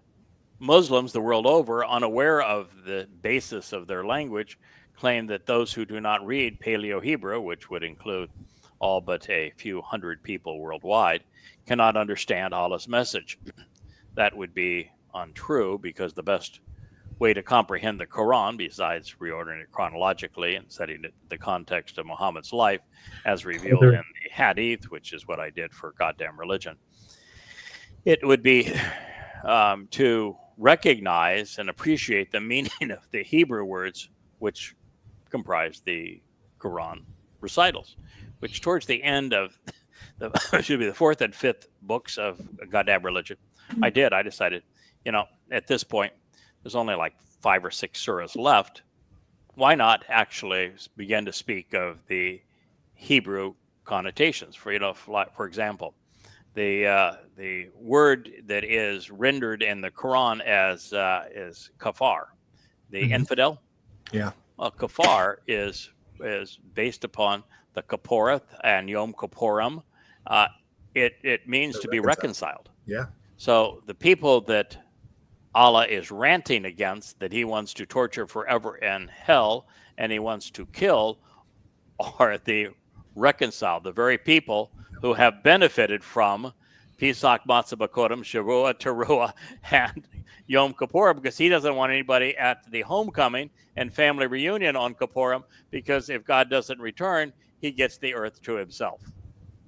Muslims the world over, unaware of the basis of their language, claim that those who do not read Paleo-Hebrew, which would include all but a few hundred people worldwide, cannot understand Allah's message. That would be untrue, because the best way to comprehend the Quran, besides reordering it chronologically and setting it in the context of Muhammad's life, as revealed in the Hadith, which is what I did for Goddamn Religion, it would be to recognize and appreciate the meaning of the Hebrew words which comprise the Quran recitals, which towards the end of the fourth and fifth books of Goddamn Religion, I decided, at this point, there's only like 5 or 6 surahs left. Why not actually begin to speak of the Hebrew connotations? For example, the word that is rendered in the Quran as is kafar, the infidel. Yeah. Well, kafar is based upon the Kaporath and Yom Kippurim. It means to be reconciled. Yeah. So the people that Allah is ranting against, that he wants to torture forever in hell and he wants to kill, are the reconciled, the very people who have benefited from Pesach, Matzah, Bakorim, Shavuot, Teruah, and Yom Kippur, because he doesn't want anybody at the homecoming and family reunion on Kippurim, because if God doesn't return, he gets the earth to himself.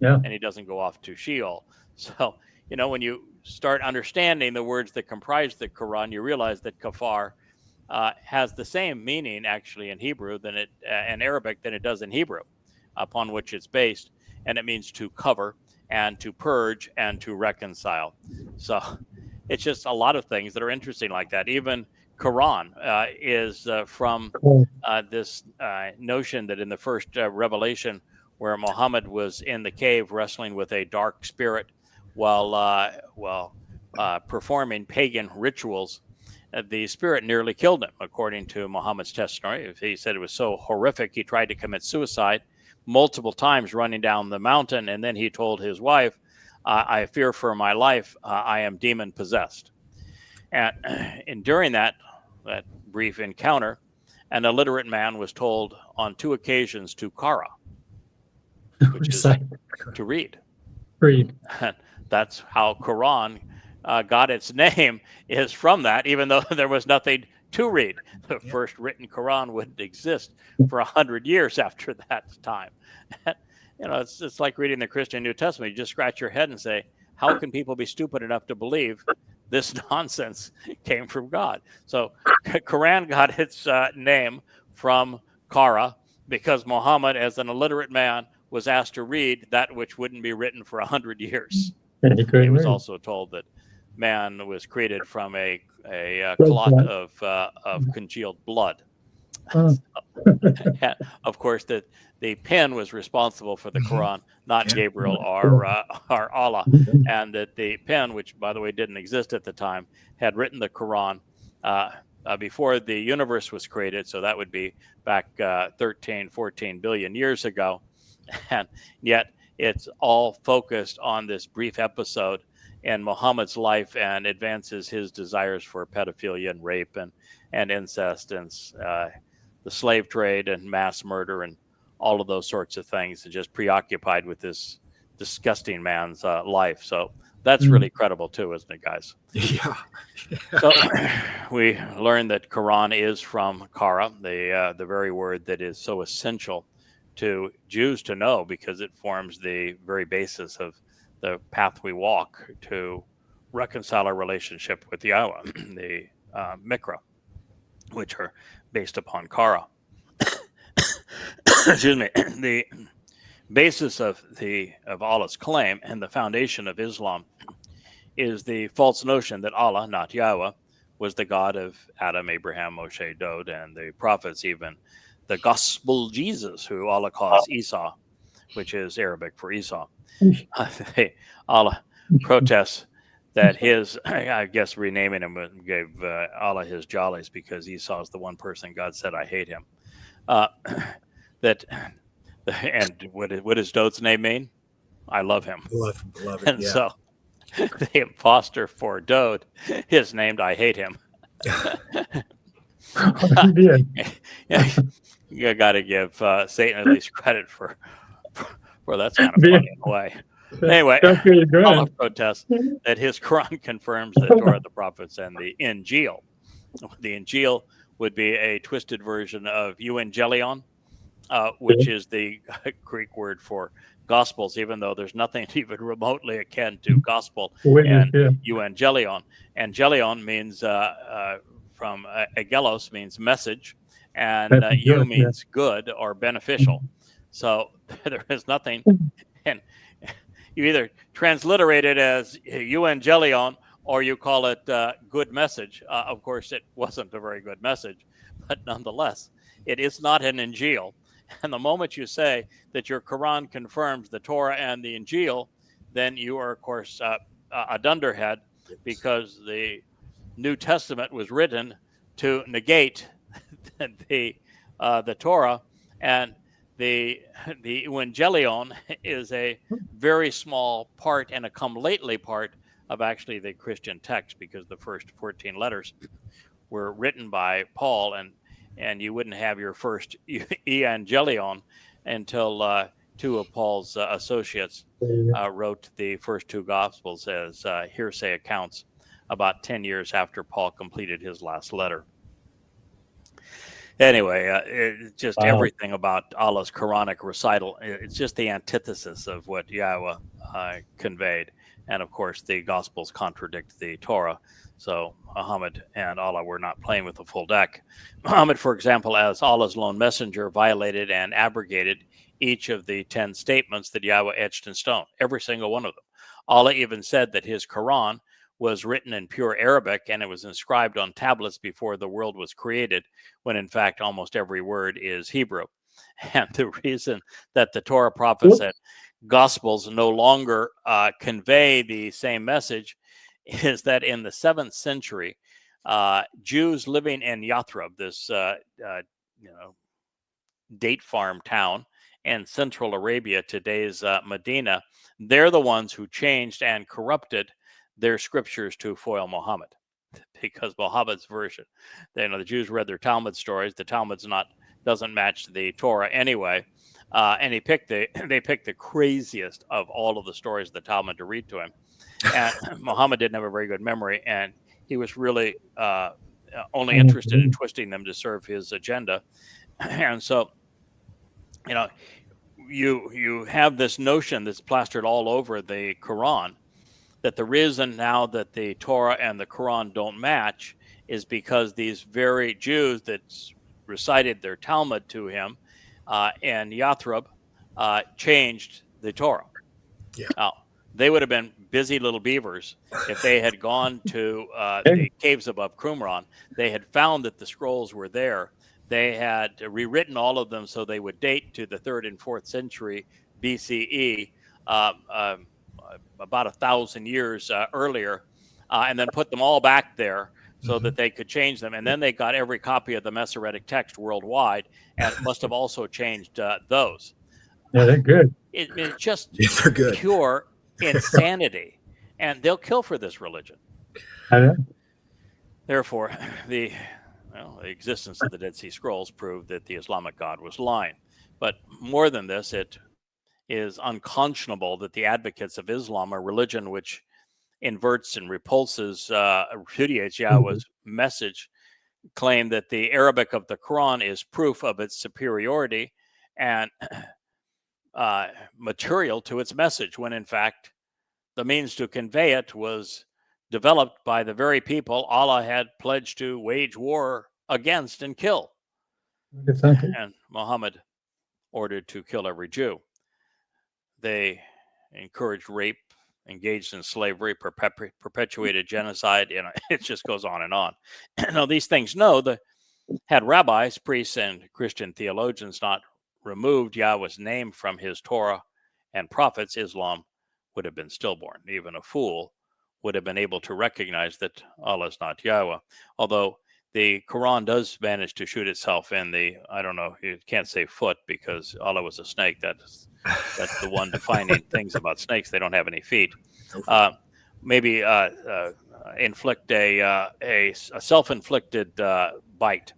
Yeah. And he doesn't go off to Sheol. So, when you start understanding the words that comprise the Quran, you realize that kafar has the same meaning actually in Hebrew in Arabic than it does in Hebrew, upon which it's based, and it means to cover and to purge and to reconcile. So it's just a lot of things that are interesting like that. Even Quran is from this notion that in the first revelation, where Muhammad was in the cave wrestling with a dark spirit while performing pagan rituals, the spirit nearly killed him, according to Muhammad's testimony. He said it was so horrific, he tried to commit suicide multiple times running down the mountain, and then he told his wife, I fear for my life, I am demon possessed. And during that brief encounter, an illiterate man was told on 2 occasions to Qara, which is to read. That's how Quran got its name, is from that, even though there was nothing to read. The first written Quran wouldn't exist for 100 years after that time. It's like reading the Christian New Testament. You just scratch your head and say, how can people be stupid enough to believe this nonsense came from God? So Quran got its name from Qara, because Muhammad, as an illiterate man, was asked to read that which wouldn't be written for 100 years. He was also told that man was created from a clot of congealed blood. Of course, the pen was responsible for the Quran, not Gabriel or Allah, and that the pen, which by the way didn't exist at the time, had written the Quran before the universe was created. So that would be back 14 billion years ago. And yet it's all focused on this brief episode in Muhammad's life, and advances his desires for pedophilia and rape and incest and the slave trade and mass murder and all of those sorts of things, and just preoccupied with this disgusting man's life. So that's really credible too, isn't it, guys? Yeah. So we learned that Quran is from Kara, the very word that is so essential to Jews to know, because it forms the very basis of the path we walk to reconcile our relationship with YAHOWAH, the Mikra, which are based upon Kara. Excuse me. The basis of Allah's claim and the foundation of Islam is the false notion that Allah, not Yahweh, was the God of Adam, Abraham, Moshe, Dod, and the prophets, even the gospel Jesus, who Allah calls Esau, which is Arabic for Esau. Allah protests that his, I guess renaming him gave Allah his jollies, because Esau is the one person God said, I hate him. And what does Dod's name mean? I love him. Love it, and so the imposter for Dod is named I hate him. You got to give Satan at least credit for that's kind of funny in a way. Anyway, Allah protests that his Quran confirms the Torah, the prophets, and the Injil. The Injil would be a twisted version of Evangelion, which is the Greek word for Gospels, even though there's nothing even remotely akin to gospel and Evangelion. Angelion means from agelos means message, and you means good or beneficial. So there is nothing, and you either transliterate it as Evangelion or you call it good message. Of course, it wasn't a very good message, but nonetheless, it is not an Injil. And the moment you say that your Quran confirms the Torah and the Injil, then you are, of course, a dunderhead, because the New Testament was written to negate the Torah, and the Evangelion is a very small part and a come lately part of actually the Christian text, because the first 14 letters were written by Paul, and you wouldn't have your first Evangelion until two of Paul's associates wrote the first two Gospels as hearsay accounts about 10 years after Paul completed his last letter. Anyway, it's just everything about Allah's Quranic recital. It's just the antithesis of what YAHOWAH conveyed. And of course, the Gospels contradict the Torah. So Muhammad and Allah were not playing with the full deck. Muhammad, for example, as Allah's lone messenger, violated and abrogated each of the 10 statements that YAHOWAH etched in stone, every single one of them. Allah even said that his Quran was written in pure Arabic, and it was inscribed on tablets before the world was created, when in fact almost every word is Hebrew. And the reason that the Torah, prophets, and Gospels no longer convey the same message is that in the 7th century, Jews living in Yathrib, this date farm town in central Arabia, today's Medina, they're the ones who changed and corrupted their scriptures to foil Muhammad, because Muhammad's version, the Jews read their Talmud stories. The Talmud's doesn't match the Torah anyway, and they picked the craziest of all of the stories of the Talmud to read to him. And Muhammad didn't have a very good memory, and he was really only interested in twisting them to serve his agenda. And so, you have this notion that's plastered all over the Quran, that the reason now that the Torah and the Quran don't match is because these very Jews that recited their Talmud to him and Yathrib changed the Torah. Yeah. Now, they would have been busy little beavers if they had gone to the caves above Qumran. They had found that the scrolls were there. They had rewritten all of them so they would date to the 3rd and 4th century BCE, about 1,000 years earlier, and then put them all back there so that they could change them. And then they got every copy of the Masoretic text worldwide, and must have also changed those. Yeah, they're good. It's just they're good. Pure insanity, and they'll kill for this religion. I know. Therefore, the existence of the Dead Sea Scrolls proved that the Islamic God was lying. But more than this, it is unconscionable that the advocates of Islam, a religion which inverts and repulses, repudiates Yahweh's message, claim that the Arabic of the Quran is proof of its superiority and material to its message, when in fact the means to convey it was developed by the very people Allah had pledged to wage war against and kill. And Muhammad ordered to kill every Jew. They encouraged rape, engaged in slavery, perpetuated genocide. It just goes on and on. Now, these things had rabbis, priests, and Christian theologians not removed Yahweh's name from his Torah and prophets, Islam would have been stillborn. Even a fool would have been able to recognize that Allah is not Yahweh. Although the Quran does manage to shoot itself in the, I don't know, you can't say foot because Allah was a snake. That's the one defining things about snakes. They don't have any feet. Maybe inflict a self-inflicted bite.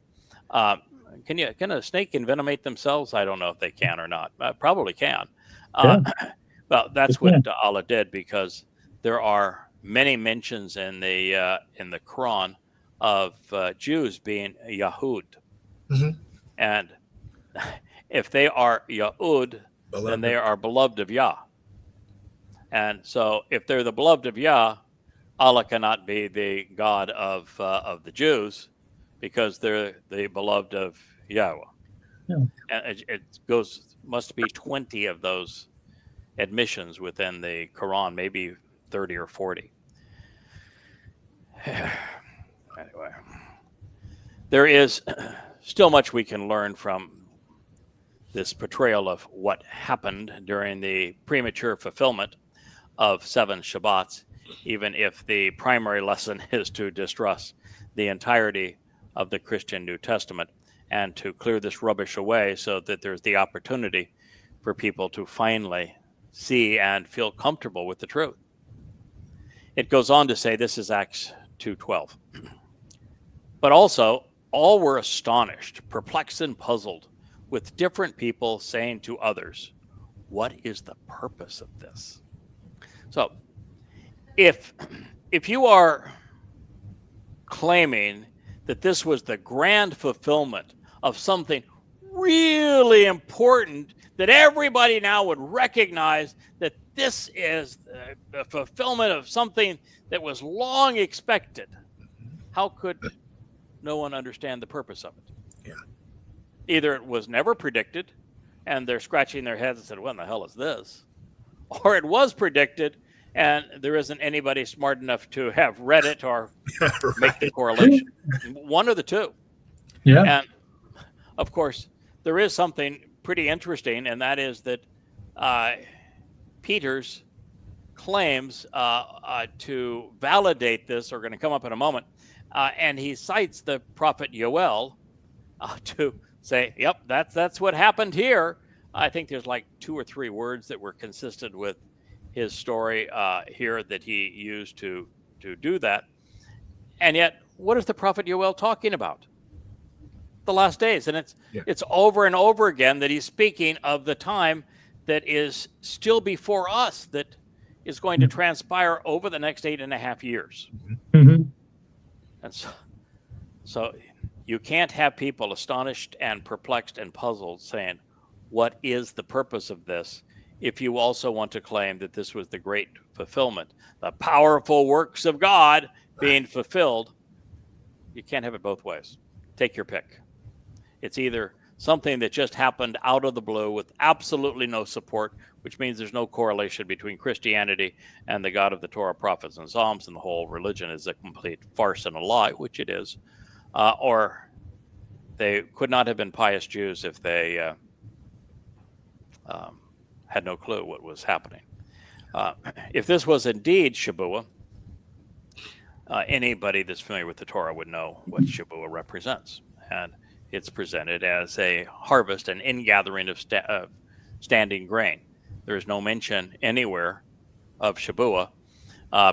Can a snake envenomate themselves? I don't know if they can or not. Probably can. Well, that's what Allah did, because there are many mentions in the Quran of Jews being Yahud, and if they are Yahud, then they are beloved of Yah. And so, if they're the beloved of Yah, Allah cannot be the God of the Jews, because they're the beloved of Yahweh. And it must be 20 of those admissions within the Quran, maybe 30 or 40. Anyway, there is still much we can learn from this portrayal of what happened during the premature fulfillment of 7 Shabbats, even if the primary lesson is to distrust the entirety of the Christian New Testament and to clear this rubbish away so that there's the opportunity for people to finally see and feel comfortable with the truth. It goes on to say, this is Acts 2:12. But also, all were astonished, perplexed, and puzzled, with different people saying to others, what is the purpose of this? So, if you are claiming that this was the grand fulfillment of something really important, that everybody now would recognize that this is the fulfillment of something that was long expected, how could no one understand the purpose of it? Yeah. Either it was never predicted and they're scratching their heads and said, what in the hell is this? Or it was predicted and there isn't anybody smart enough to have read it or make the correlation. One of the two. Yeah. And of course, there is something pretty interesting, and that is that Peter's claims to validate this are going to come up in a moment. And he cites the prophet Yoel to say, yep, that's what happened here. I think there's like 2 or 3 words that were consistent with his story here that he used to do that. And yet, what is the prophet Yoel talking about? The last days. And it's over and over again that he's speaking of the time that is still before us, that is going to transpire over the next 8.5 years. Mm-hmm. And so you can't have people astonished and perplexed and puzzled saying, what is the purpose of this? If you also want to claim that this was the great fulfillment, the powerful works of God being fulfilled, you can't have it both ways. Take your pick. It's either something that just happened out of the blue with absolutely no support, which means there's no correlation between Christianity and the God of the Torah, prophets, and Psalms, and the whole religion is a complete farce and a lie, which it is. Or they could not have been pious Jews if they had no clue what was happening. If this was indeed Shabuah, anybody that's familiar with the Torah would know what Shabuah represents. And it's presented as a harvest, an ingathering of standing grain. There is no mention anywhere of Shabuah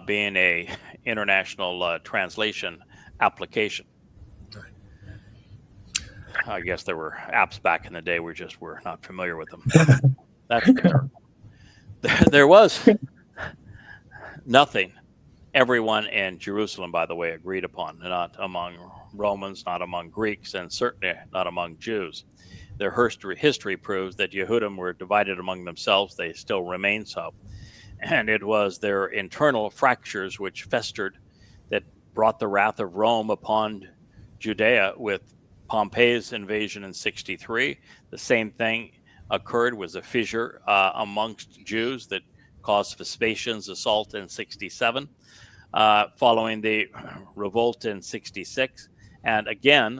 being a international translation application. I guess there were apps back in the day. We're not familiar with them. That's the term. There was nothing everyone in Jerusalem, by the way, agreed upon, not among Romans, not among Greeks, and certainly not among Jews. Their history proves that Yehudim were divided among themselves. They still remain so. And it was their internal fractures which festered that brought the wrath of Rome upon Judea with Pompey's invasion in 63. The same thing occurred, was a fissure amongst Jews that caused Vespasian's assault in 67, following the revolt in 66, and again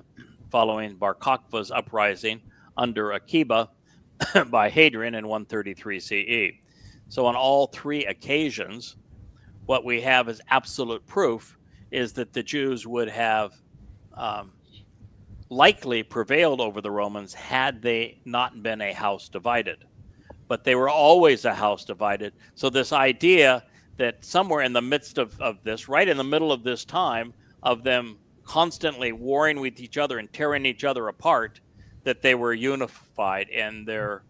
following Bar Kokhba's uprising under Akiba by Hadrian in 133 CE. So on all three occasions, what we have as absolute proof is that the Jews would have likely prevailed over the Romans had they not been a house divided. But they were always a house divided. So this idea that somewhere in the midst of this, right in the middle of this time of them constantly warring with each other and tearing each other apart, that they were unified in their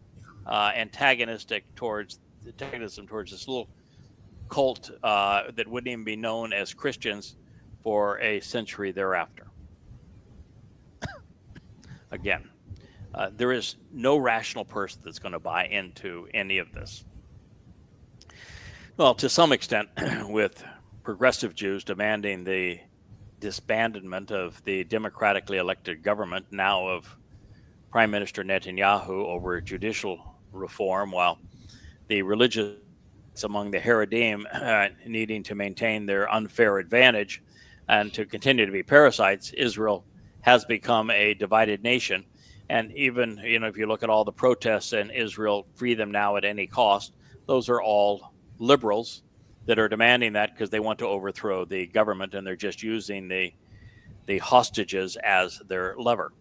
antagonism towards this little cult that wouldn't even be known as Christians for a century thereafter. Again, there is no rational person that's going to buy into any of this. Well, to some extent, with progressive Jews demanding the disbandment of the democratically elected government, now of Prime Minister Netanyahu, over judicial reform, while the religious among the Haredim needing to maintain their unfair advantage and to continue to be parasites, Israel has become a divided nation. And even, if you look at all the protests in Israel, free them now at any cost, those are all liberals that are demanding that because they want to overthrow the government, and they're just using the hostages as their lever.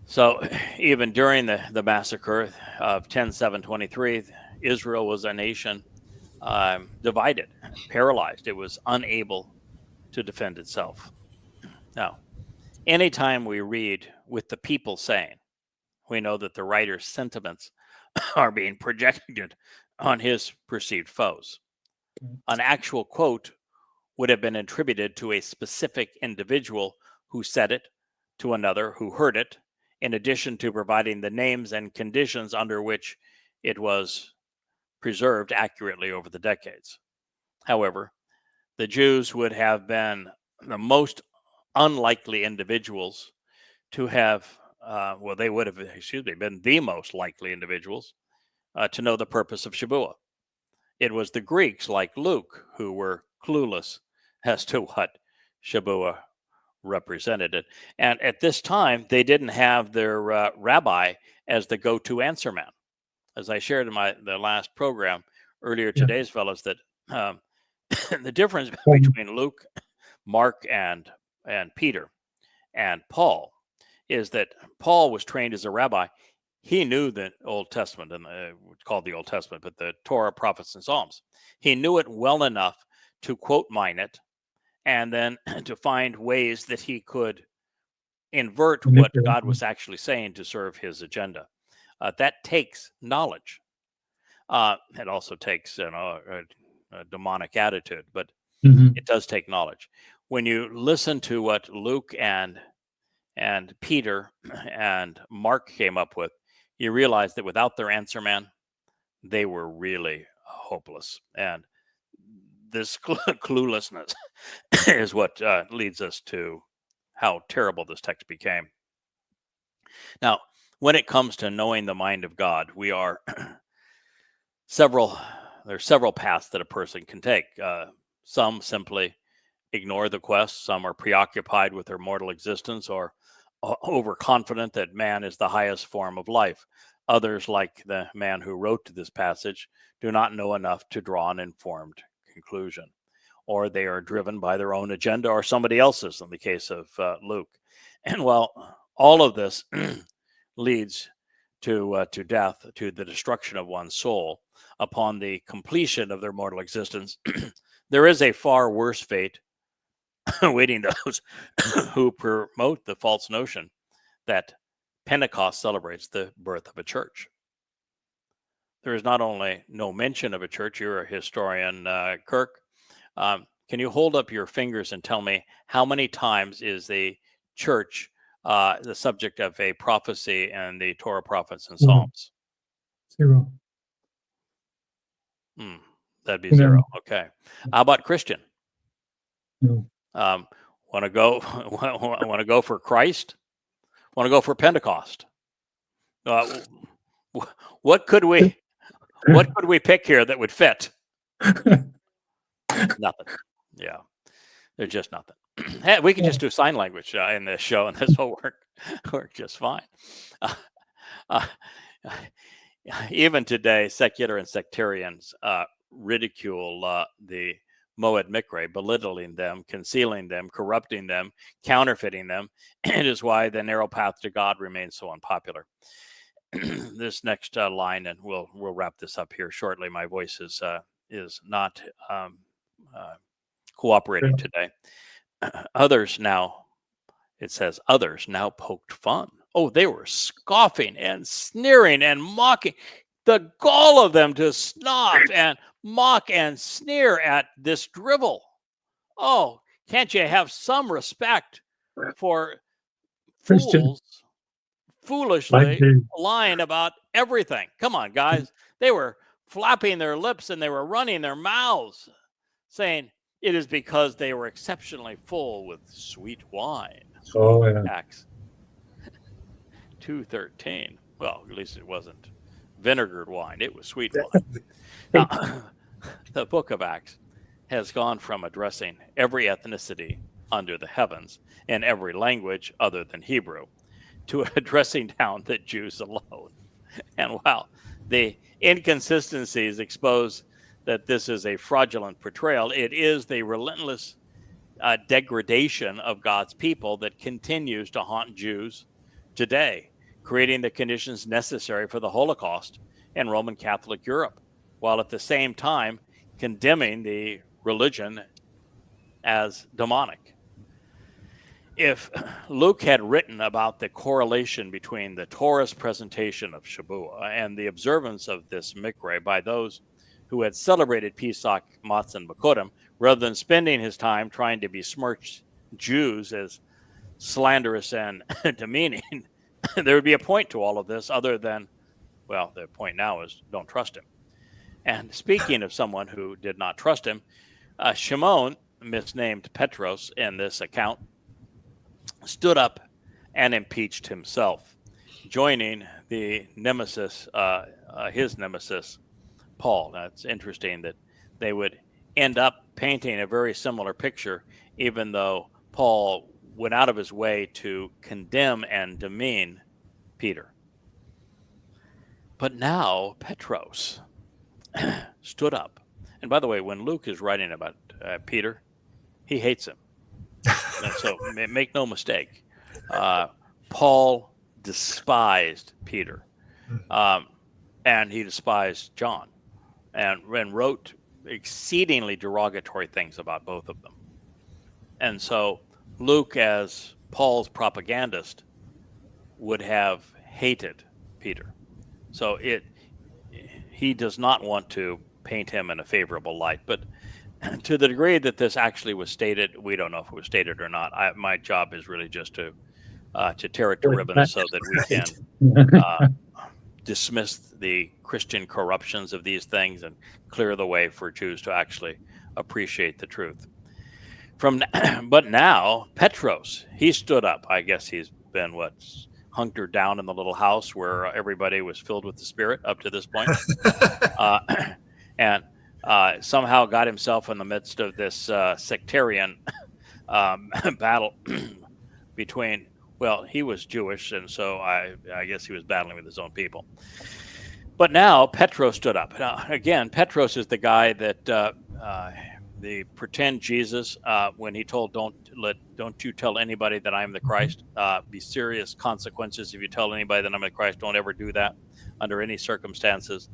So even during the massacre of 10/7/23, Israel was a nation divided, paralyzed. It was unable to defend itself. Now, anytime we read with the people saying, we know that the writer's sentiments are being projected on his perceived foes. An actual quote would have been attributed to a specific individual who said it to another who heard it, in addition to providing the names and conditions under which it was preserved accurately over the decades. However, the Jews would have been the most unlikely individuals to have, they would have, been the most likely individuals to know the purpose of Shavuot. It was the Greeks, like Luke, who were clueless as to what Shavuot represented it. And at this time, they didn't have their rabbi as the go-to answer man. As I shared in the last program earlier today's fellows, that the difference between Luke, Mark, and Peter and Paul is that Paul was trained as a rabbi. He knew the Old Testament, and it's called the Old Testament, but the Torah, prophets, and Psalms. He knew it well enough to quote mine it, and then to find ways that he could invert what God was actually saying to serve his agenda. That takes knowledge. It also takes a demonic attitude, but it does take knowledge. When you listen to what Luke and Peter and Mark came up with, you realize that without their answer man, they were really hopeless. And this cluelessness is what leads us to how terrible this text became. Now, when it comes to knowing the mind of God, we are there's several paths that a person can take. Some simply ignore the quest. Some are preoccupied with their mortal existence or overconfident that man is the highest form of life. Others, like the man who wrote this passage, do not know enough to draw an informed conclusion, or they are driven by their own agenda or somebody else's, in the case of Luke. And while all of this leads to death, to the destruction of one's soul upon the completion of their mortal existence, there is a far worse fate awaiting those who promote the false notion that Pentecost celebrates the birth of a church. there is not only no mention of a church. You're a historian, Kirk. Can you hold up your fingers and tell me how many times is the church the subject of a prophecy in the Torah, prophets, and Psalms? 0. That'd be No. 0. Okay. How about Christian? No. Want to go? Want to go for Christ? Want to go for Pentecost? What could we pick here that would fit? Nothing. Yeah, there's just nothing. Hey, we can just do sign language in this show, and this will work just fine. Even today, secular and sectarians ridicule the Moed Mikre, belittling them, concealing them, corrupting them, counterfeiting them. It is why the narrow path to God remains so unpopular. This next line, and we'll wrap this up here shortly. My voice is not cooperating today. Others now, it says, others now poked fun. Oh, they were scoffing and sneering and mocking. The gall of them to scoff and mock and sneer at this drivel. Oh, can't you have some respect for Christian. fools foolishly lying about everything? Come on, guys. They were flapping their lips and they were running their mouths, saying it is because they were exceptionally full with sweet wine. Oh, yeah. Acts 2:13. Well, at least it wasn't vinegared wine. It was sweet wine. Now, the book of Acts has gone from addressing every ethnicity under the heavens in every language other than Hebrew to addressing down the Jews alone. And while the inconsistencies expose that this is a fraudulent portrayal, it is the relentless degradation of God's people that continues to haunt Jews today, creating the conditions necessary for the Holocaust in Roman Catholic Europe, while at the same time condemning the religion as demonic. If Luke had written about the correlation between the Torah's presentation of Shabbat and the observance of this Mikre by those who had celebrated Pesach, Matzah, and Bakodim, rather than spending his time trying to besmirch Jews as slanderous and demeaning, there would be a point to all of this other than, well, the point now is don't trust him. And speaking of someone who did not trust him, Shimon, misnamed Petros in this account, stood up and impeached himself, joining the nemesis, his nemesis, Paul. Now, it's interesting that they would end up painting a very similar picture, even though Paul went out of his way to condemn and demean Peter. But now Petros stood up. And by the way, when Luke is writing about Peter, he hates him. And so make no mistake, Paul despised Peter, and he despised John, and wrote exceedingly derogatory things about both of them. And so Luke, as Paul's propagandist, would have hated Peter. So he does not want to paint him in a favorable light. But to the degree that this actually was stated, we don't know if it was stated or not. My job is really just to tear it to ribbons so that we can dismiss the Christian corruptions of these things and clear the way for Jews to actually appreciate the truth. But now Petros, he stood up. I guess he's been hunkered down in the little house where everybody was filled with the Spirit up to this point, and somehow got himself in the midst of this sectarian battle between. Well, he was Jewish, and so I guess he was battling with his own people. But now Petros stood up. Now, again, Petros is the guy that the pretend Jesus, when he told, don't you tell anybody that I am the Christ. Be serious consequences if you tell anybody that I'm the Christ. Don't ever do that under any circumstances.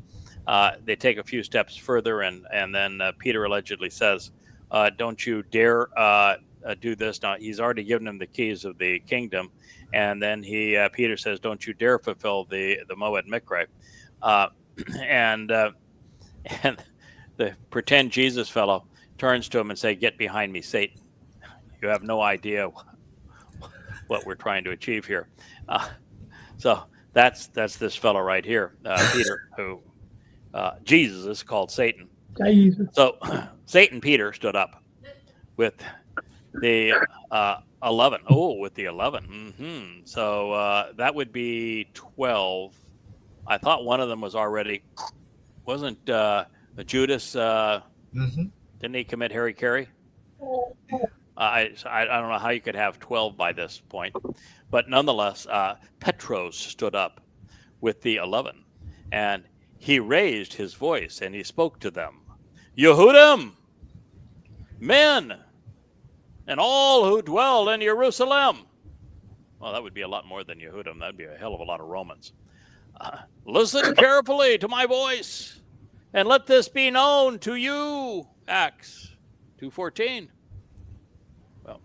They take a few steps further, and then Peter allegedly says, don't you dare do this. Now, he's already given him the keys of the kingdom. And then Peter says, don't you dare fulfill the Moed Mikre. and the pretend Jesus fellow turns to him and say, "Get behind me, Satan. You have no idea what we're trying to achieve here." So that's this fellow right here, Peter, who Jesus is called Satan. Jesus. So Satan Peter stood up with the 11. Oh, with the 11. So that would be 12. I thought one of them was already, wasn't Judas, didn't he commit Harry Carey? I don't know how you could have 12 by this point. But nonetheless, Petros stood up with the 11, and he raised his voice and he spoke to them. Yehudim, men, and all who dwell in Jerusalem. Well, that would be a lot more than Yehudim. That'd be a hell of a lot of Romans. Listen carefully to my voice, and let this be known to you. Acts 2:14. Well,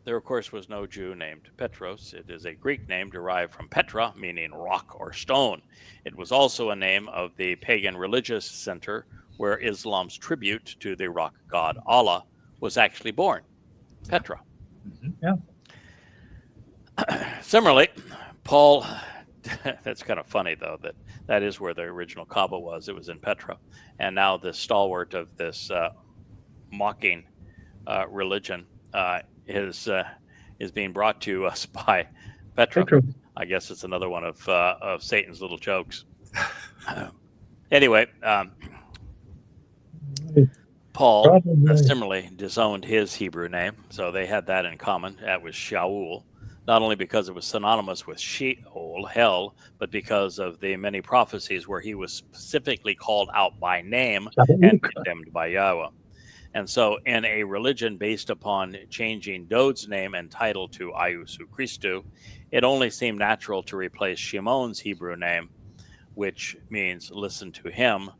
there, of course, was no Jew named Petros. It is a Greek name derived from Petra, meaning rock or stone. It was also a name of the pagan religious center where Islam's tribute to the rock god Allah was actually born, Petra. Yeah. Similarly, Paul, that's kind of funny, though, that is where the original Kaaba was. It was in Petra. And now the stalwart of this mocking religion is being brought to us by Petra. I guess it's another one of Satan's little jokes. Anyway, Paul similarly disowned his Hebrew name, so they had that in common. That was Shaul, not only because it was synonymous with Sheol, hell, but because of the many prophecies where he was specifically called out by name and condemned by Yahweh. And so in a religion based upon changing Dod's name and title to Iusu Christu, it only seemed natural to replace Shimon's Hebrew name, which means listen to him,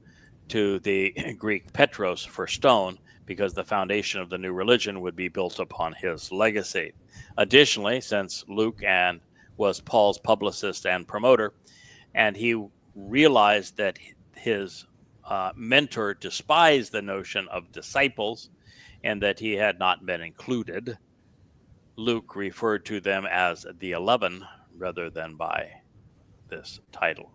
to the Greek Petros for stone, because the foundation of the new religion would be built upon his legacy. Additionally, since Luke was Paul's publicist and promoter, and he realized that his mentor despised the notion of disciples and that he had not been included, Luke referred to them as the 11 rather than by this title.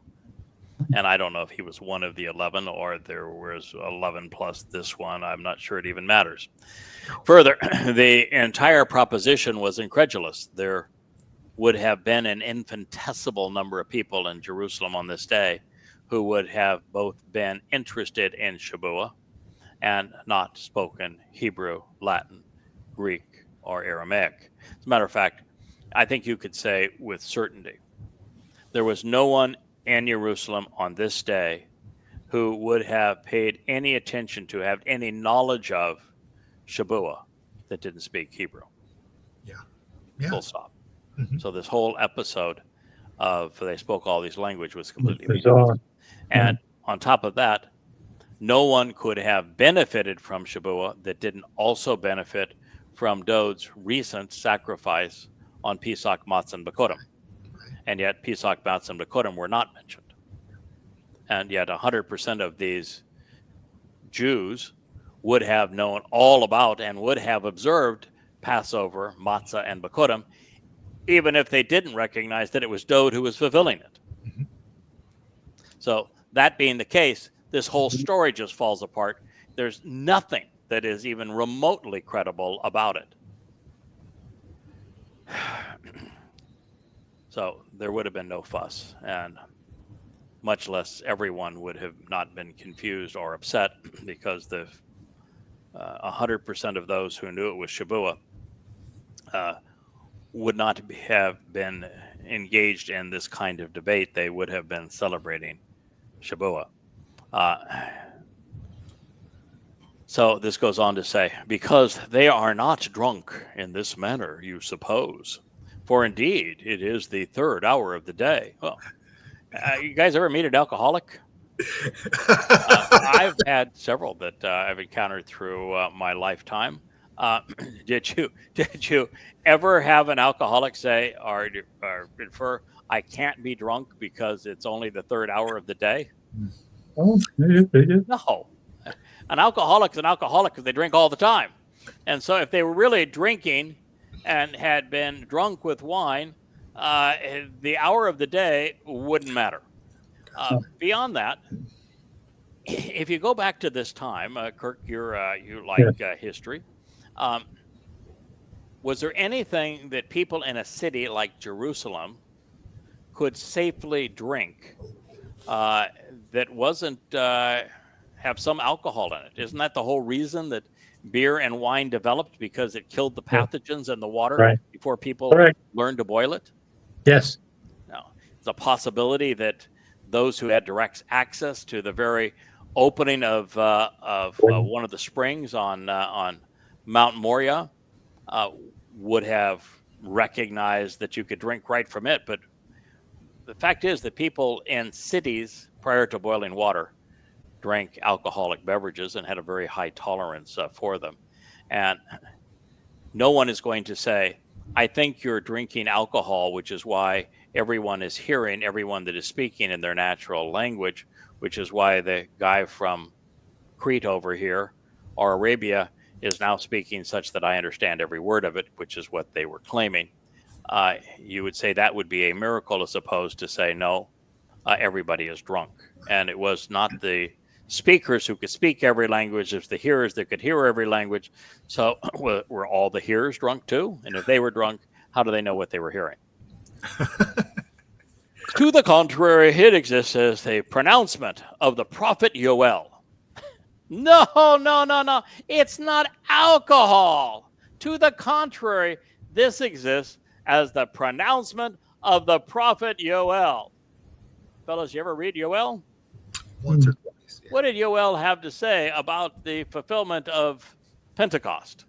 And I don't know if he was one of the 11 or there was 11 plus this one. I'm not sure it even matters. Further, the entire proposition was incredulous. There would have been an infinitesimal number of people in Jerusalem on this day who would have both been interested in Shabbat and not spoken Hebrew, Latin, Greek, or Aramaic. As a matter of fact, I think you could say with certainty, there was no one in Jerusalem on this day who would have paid any attention to, have any knowledge of Shabbat that didn't speak Hebrew. Yeah. Full stop. Mm-hmm. So this whole episode of they spoke all these languages was completely bizarre. And on top of that, no one could have benefited from Shabbat that didn't also benefit from Dod's recent sacrifice on Pesach, Matzah, and Bakodim. And yet Pesach, Matzah, and Bakodim were not mentioned. And yet 100% of these Jews would have known all about and would have observed Passover, Matzah, and Bakodim, even if they didn't recognize that it was Dod who was fulfilling it. Mm-hmm. So that being the case, this whole story just falls apart. There's nothing that is even remotely credible about it. So there would have been no fuss, and much less everyone would have not been confused or upset because the 100% of those who knew it was Shabbat would not have been engaged in this kind of debate. They would have been celebrating Shabbat. So this goes on to say, because they are not drunk in this manner, you suppose. For indeed, it is the 3rd hour of the day. Well, you guys ever meet an alcoholic? I've had several that I've encountered through my lifetime. Did you ever have an alcoholic say or infer, I can't be drunk because it's only the 3rd hour of the day? Oh, yeah. No. An alcoholic is an alcoholic because they drink all the time. And so if they were really drinking and had been drunk with wine, the hour of the day wouldn't matter. Beyond that, if you go back to this time, Kirk, you like history. Was there anything that people in a city like Jerusalem could safely drink that wasn't have some alcohol in it? Isn't that the whole reason that beer and wine developed, because it killed the pathogens in the water before people learned to boil it? Yes. Now, it's a possibility that those who had direct access to the very opening of one of the springs on Mount Moriah would have recognized that you could drink right from it. But the fact is that people in cities prior to boiling water drank alcoholic beverages and had a very high tolerance for them. And no one is going to say, I think you're drinking alcohol, which is why everyone is hearing everyone that is speaking in their natural language, which is why the guy from Crete over here or Arabia is now speaking such that I understand every word of it, which is what they were claiming. You would say that would be a miracle, as opposed to say, no, everybody is drunk. And it was not the speakers who could speak every language, it's the hearers that could hear every language. So were all the hearers drunk too? And if they were drunk, how do they know what they were hearing? To the contrary, it exists as a pronouncement of the prophet Yoel. No. It's not alcohol. To the contrary, this exists as the pronouncement of the prophet Yoel. Fellas, you ever read Yoel? Once or twice. Yeah. What did Yoel have to say about the fulfillment of Pentecost?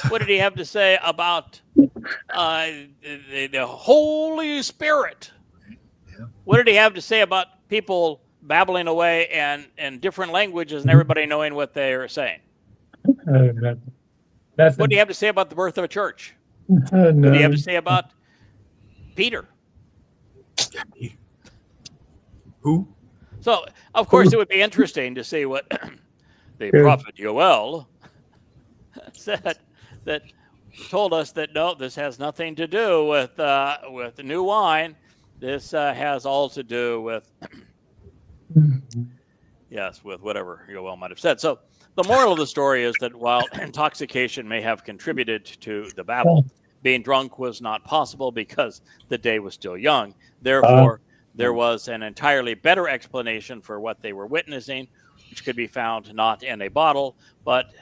What did he have to say about the Holy Spirit? Yeah. What did he have to say about people babbling away and in different languages and everybody knowing what they are saying? What did he have to say about the birth of a church? What did he have to say about Peter? Yeah. Who? So, of course, it would be interesting to see what the prophet Yoel said, that told us that, no, this has nothing to do with the new wine. This has all to do with, yes, with whatever Yoel might have said. So the moral of the story is that while intoxication may have contributed to the Babel, being drunk was not possible because the day was still young. Therefore, there was an entirely better explanation for what they were witnessing, which could be found not in a bottle, but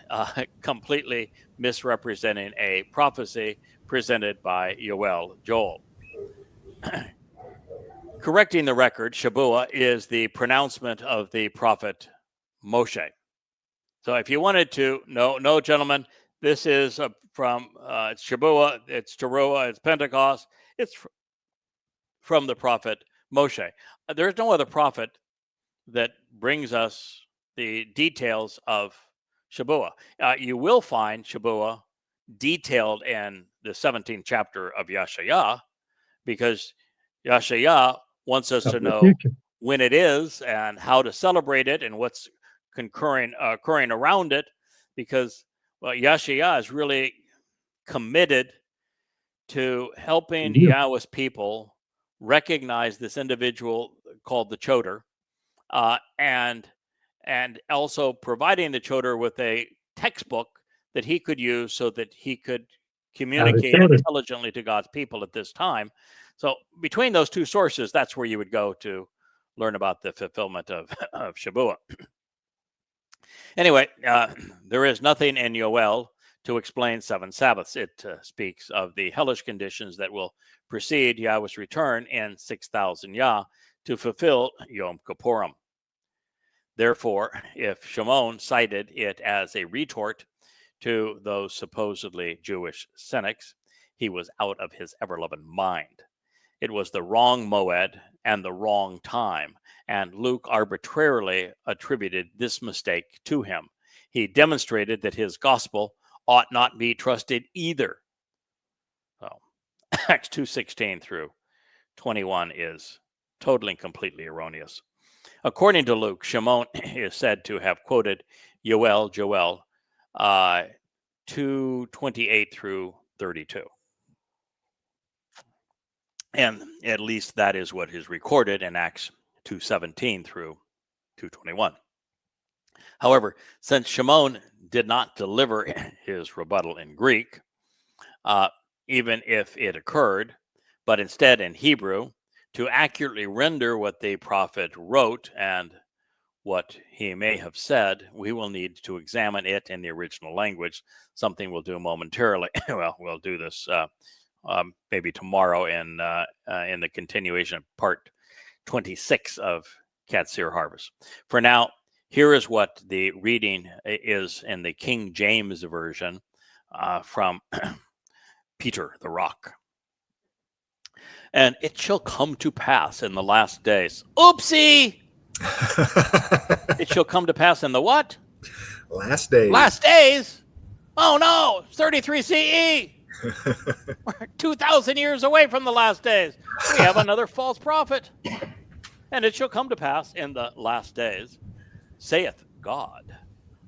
completely misrepresenting a prophecy presented by Joel. Correcting the record, Shabbat is the pronouncement of the prophet Moshe. So if you wanted to, no, gentlemen, this is from it's Shabbat, it's Towrah, it's Pentecost, it's from the prophet Moshe. There's no other prophet that brings us the details of Shabbat. You will find Shabbat detailed in the 17th chapter of Yahowah, because Yahowah wants us to know when it is and how to celebrate it and what's occurring around it, because Yahowah is really committed to helping Yahweh's people recognize this individual called the Choder, and also providing the Choder with a textbook that he could use so that he could communicate intelligently to God's people at this time. So between those two sources, that's where you would go to learn about the fulfillment of Shabbat. Anyway, there is nothing in Yoel to explain 7 Sabbaths. It speaks of the hellish conditions that will precede Yahweh's return in 6,000 Yah to fulfill Yom Kippurim. Therefore, if Shimon cited it as a retort to those supposedly Jewish cynics, he was out of his ever-loving mind. It was the wrong moed and the wrong time, and Luke arbitrarily attributed this mistake to him. He demonstrated that his gospel ought not be trusted either. So, Acts 2:16 through 21 is totally and completely erroneous. According to Luke, Shimon is said to have quoted Joel 2:28 through 32. And at least that is what is recorded in Acts 2:17 through 2:21. However, since Shimon did not deliver his rebuttal in Greek, even if it occurred, but instead in Hebrew, to accurately render what the prophet wrote and what he may have said, we will need to examine it in the original language, something we'll do momentarily. Well, we'll do this maybe tomorrow in the continuation of part 26 of Qatsyr Harvest. For now, here is what the reading is in the King James Version from Peter the Rock. And it shall come to pass in the last days. Oopsie! It shall come to pass in the what? Last days. Last days? Oh no, 33 CE. We're 2,000 years away from the last days. We have another false prophet. And it shall come to pass in the last days, saith God,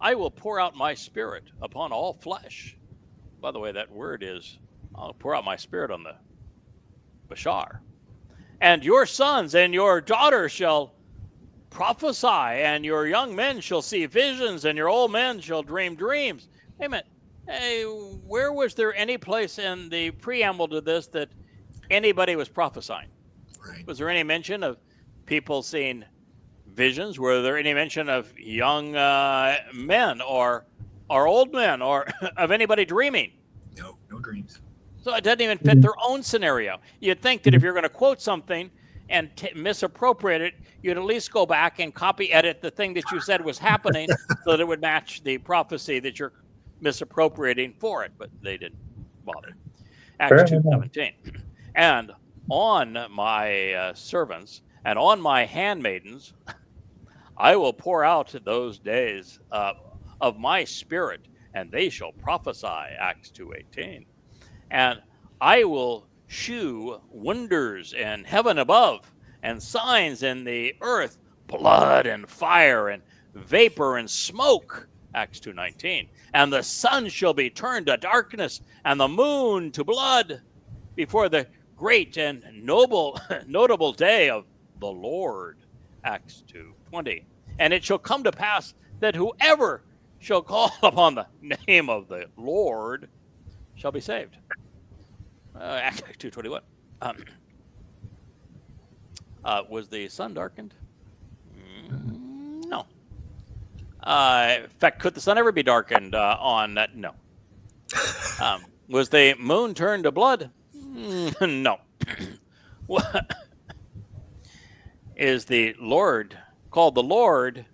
I will pour out my spirit upon all flesh. By the way, that word is, I'll pour out my spirit on the Bashar. And your sons and your daughters shall prophesy, and your young men shall see visions, and your old men shall dream dreams. Wait a minute. Hey, where was there any place in the preamble to this that anybody was prophesying? Right. Was there any mention of people seeing visions? Were there any mention of young men or old men or of anybody dreaming? No dreams. So it doesn't even fit their own scenario. You'd think that if you're going to quote something and misappropriate it, you'd at least go back and copy edit the thing that you said was happening so that it would match the prophecy that you're misappropriating for it, but they didn't bother. Acts 2:17. And on my servants and on my handmaidens, I will pour out those days of my spirit, and they shall prophesy. Acts 2:18. And I will shew wonders in heaven above and signs in the earth, blood and fire and vapor and smoke. Acts 2:19. And the sun shall be turned to darkness and the moon to blood before the great and notable day of the Lord. Acts 2:20. And it shall come to pass that whoever shall call upon the name of the Lord shall be saved. Acts 2:21. Was the sun darkened? No. In fact, could the sun ever be darkened on that? No. Was the moon turned to blood? No. Is the Lord called the Lord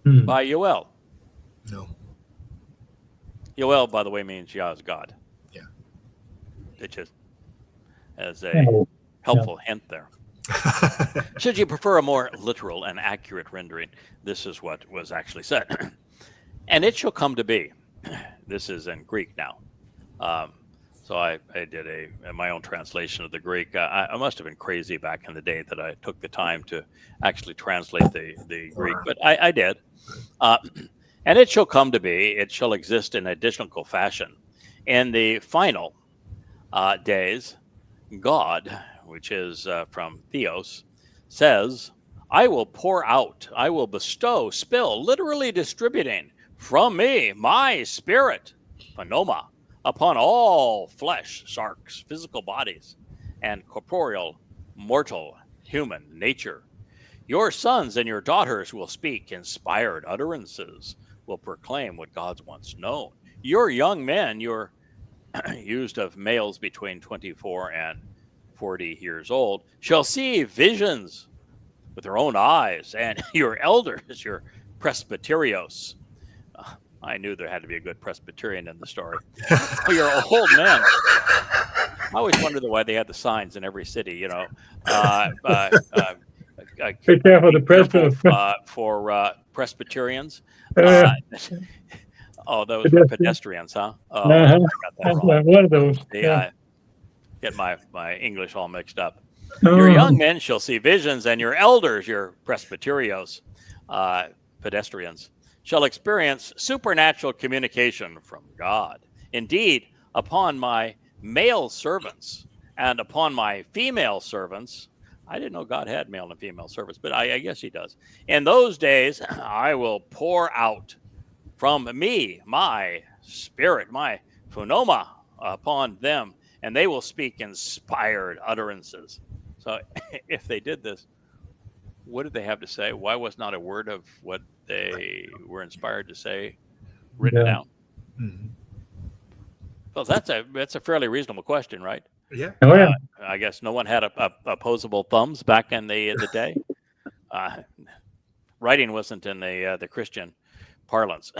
by Yoel? No. Yoel, by the way, means Yah is God. Yeah. It just as a helpful hint there. Should you prefer a more literal and accurate rendering, this is what was actually said. And it shall come to be. This is in Greek now. So I did my own translation of the Greek. I must have been crazy back in the day that I took the time to actually translate the Greek, but I did. And it shall come to be, it shall exist in identical fashion. In the final days, God, which is from Theos, says, I will pour out, I will bestow, spill, literally distributing from me my spirit, pneuma, upon all flesh, sarks, physical bodies, and corporeal, mortal, human nature. Your sons and your daughters will speak inspired utterances, will proclaim what God's once known. Your young men, your used of males between 24 and 40 years old, shall see visions with their own eyes, and your elders, your presbyterios. I knew there had to be a good Presbyterian in the story. Your old men. I always wondered why they had the signs in every city, you know. Be careful, the president. For Presbyterians. Oh, those were pedestrians, huh? Oh, I got that wrong. One of those. Get my English all mixed up. Your Oh, young men shall see visions, and your elders, your presbyterios, pedestrians, shall experience supernatural communication from God. Indeed, upon my male servants and upon my female servants, I didn't know God had male and female servants, but I guess he does. In those days, I will pour out from me my spirit, my phonoma upon them, and they will speak inspired utterances. So if they did this, what did they have to say? Why was not a word of what they were inspired to say written yeah. down? Mhm. Well, that's a fairly reasonable question, right? Yeah. Oh, yeah. I guess no one had opposable thumbs back in the day. Writing wasn't in the Christian parlance.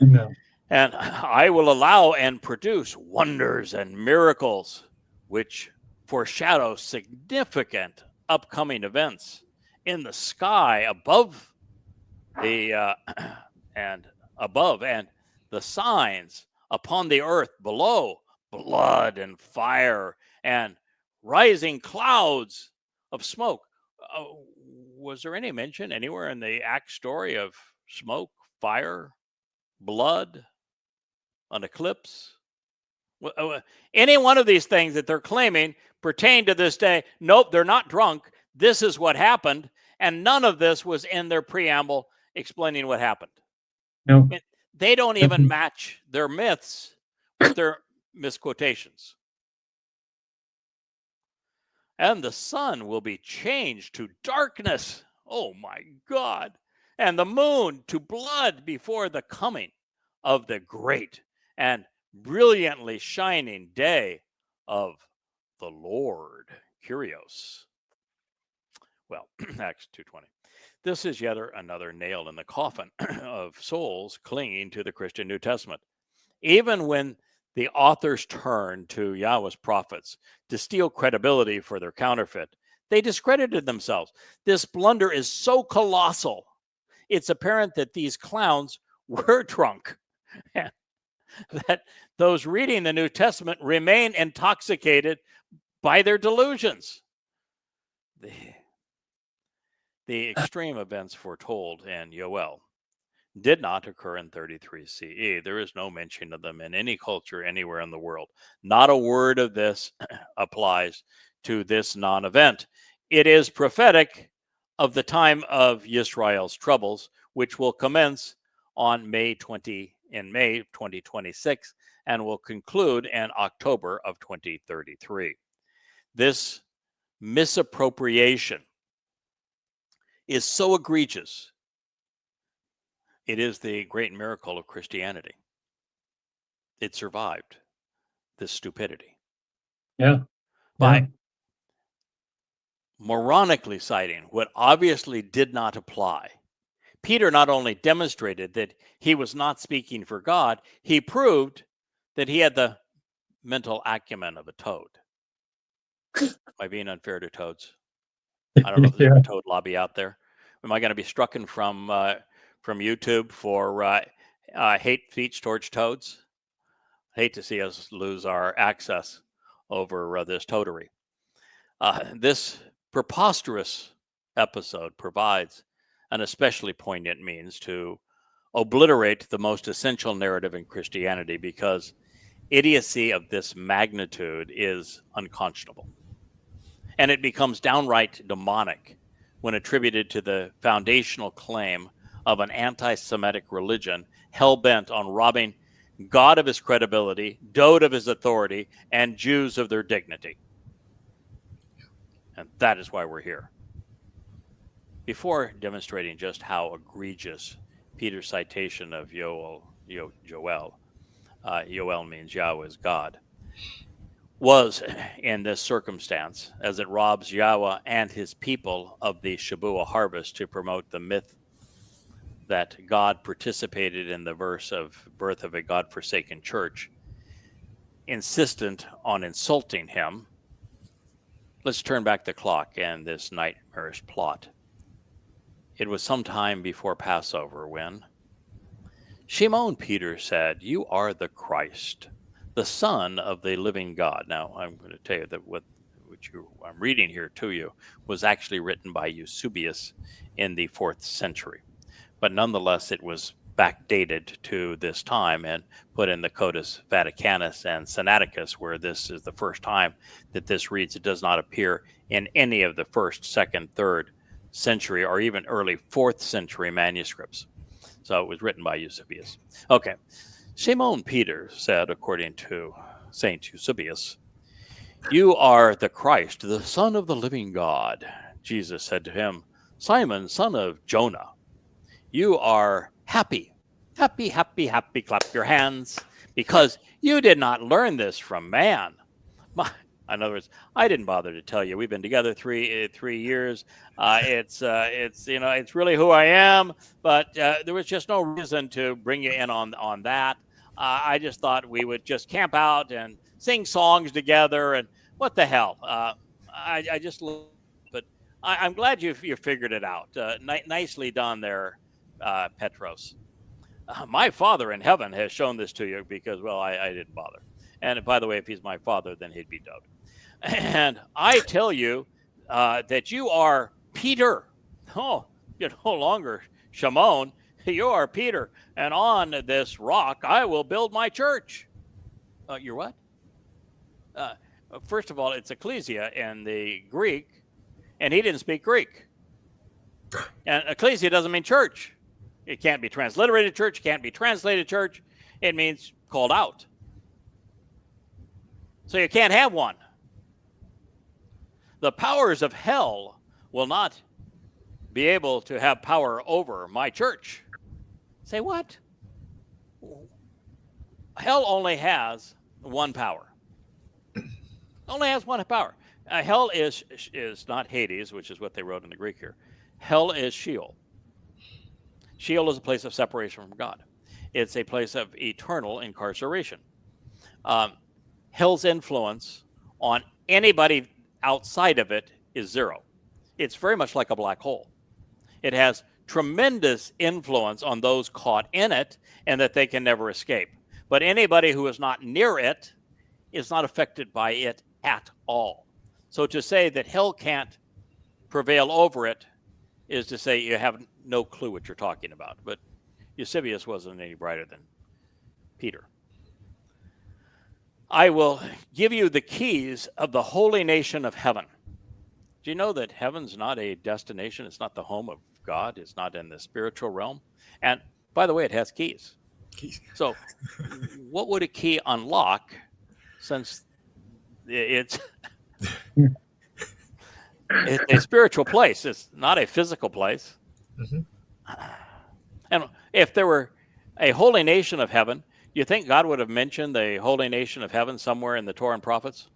No. And I will allow and produce wonders and miracles which foreshadow significant upcoming events in the sky above the and above, and the signs upon the earth below, blood and fire and rising clouds of smoke. Was there any mention anywhere in the Acts story of smoke, fire, blood, an eclipse? Any one of these things that they're claiming pertain to this day? Nope, they're not drunk. This is what happened. And none of this was in their preamble explaining what happened. No. They don't even match their myths with their misquotations. And the sun will be changed to darkness. Oh my God. And the moon to blood before the coming of the great and brilliantly shining day of the Lord. Curios. Well, Acts 2:20. This is yet another nail in the coffin of souls clinging to the Christian New Testament. Even when the authors turned to Yahweh's prophets to steal credibility for their counterfeit, they discredited themselves. This blunder is so colossal, it's apparent that these clowns were drunk, that those reading the New Testament remain intoxicated by their delusions. The extreme events foretold in Yoel did not occur in 33 CE. There is no mention of them in any culture anywhere in the world. Not a word of this applies to this non-event. It is prophetic of the time of Yisrael's troubles, which will commence on May 2026 and will conclude in October of 2033. This misappropriation is so egregious. It is the great miracle of Christianity. It survived this stupidity. Yeah. By moronically citing what obviously did not apply, Peter not only demonstrated that he was not speaking for God, he proved that he had the mental acumen of a toad. Am I being unfair to toads? I don't know if there's a toad lobby out there. Am I going to be struck from YouTube for hate speech towards toads? I hate to see us lose our access over this toadery. This preposterous episode provides an especially poignant means to obliterate the most essential narrative in Christianity, because idiocy of this magnitude is unconscionable. And it becomes downright demonic when attributed to the foundational claim of an anti-Semitic religion hell-bent on robbing God of his credibility, Dode of his authority, and Jews of their dignity. And that is why we're here. Before demonstrating just how egregious Peter's citation of Yoel means Yahweh is God, was in this circumstance, as it robs Yahweh and his people of the Shabuah harvest to promote the myth that God participated in the birth of a God-forsaken church, insistent on insulting him. Let's turn back the clock and this nightmarish plot. It was some time before Passover when Shimon Peter said, "You are the Christ, the Son of the living God." Now, I'm going to tell you that what which I'm reading here to you, was actually written by Eusebius in the 4th century. But nonetheless, it was backdated to this time and put in the Codex Vaticanus and Sinaiticus, where this is the first time that this reads. It does not appear in any of the 1st, 2nd, 3rd century or even early 4th century manuscripts. So it was written by Eusebius. Okay. Simon Peter said, according to Saint Eusebius, "You are the Christ, the Son of the living God." Jesus said to him, "Simon, son of Jonah, you are happy, happy, happy, happy, clap your hands, because you did not learn this from man." In other words, I didn't bother to tell you. We've been together three years. It's really who I am. But there was just no reason to bring you in on that. I just thought we would just camp out and sing songs together. And what the hell? I just, but I'm glad you figured it out. Nicely done there, Petros. My Father in heaven has shown this to you because, well, I didn't bother. And by the way, if he's my father, then he'd be dubbed. And I tell you that you are Peter. Oh, you're no longer Shimon. You are Peter. And on this rock, I will build my church. You're what? First of all, it's ecclesia in the Greek, and he didn't speak Greek. And ecclesia doesn't mean church. It can't be transliterated church. It can't be translated church. It means called out. So you can't have one. The powers of hell will not be able to have power over my church. Say what? Hell only has one power. Only has one power. Hell is not Hades, which is what they wrote in the Greek here. Hell is Sheol. Sheol is a place of separation from God. It's a place of eternal incarceration. Hell's influence on anybody outside of it is zero. It's very much like a black hole. It has tremendous influence on those caught in it and that they can never escape. But anybody who is not near it is not affected by it at all. So to say that hell can't prevail over it is to say you have no clue what you're talking about. But Eusebius wasn't any brighter than Peter. I will give you the keys of the holy nation of heaven. Do you know that heaven's not a destination? It's not the home of God. It's not in the spiritual realm. And by the way, it has keys. So what would a key unlock, since it's a spiritual place? It's not a physical place. Mm-hmm. And if there were a holy nation of heaven, do you think God would have mentioned the holy nation of heaven somewhere in the Torah and prophets?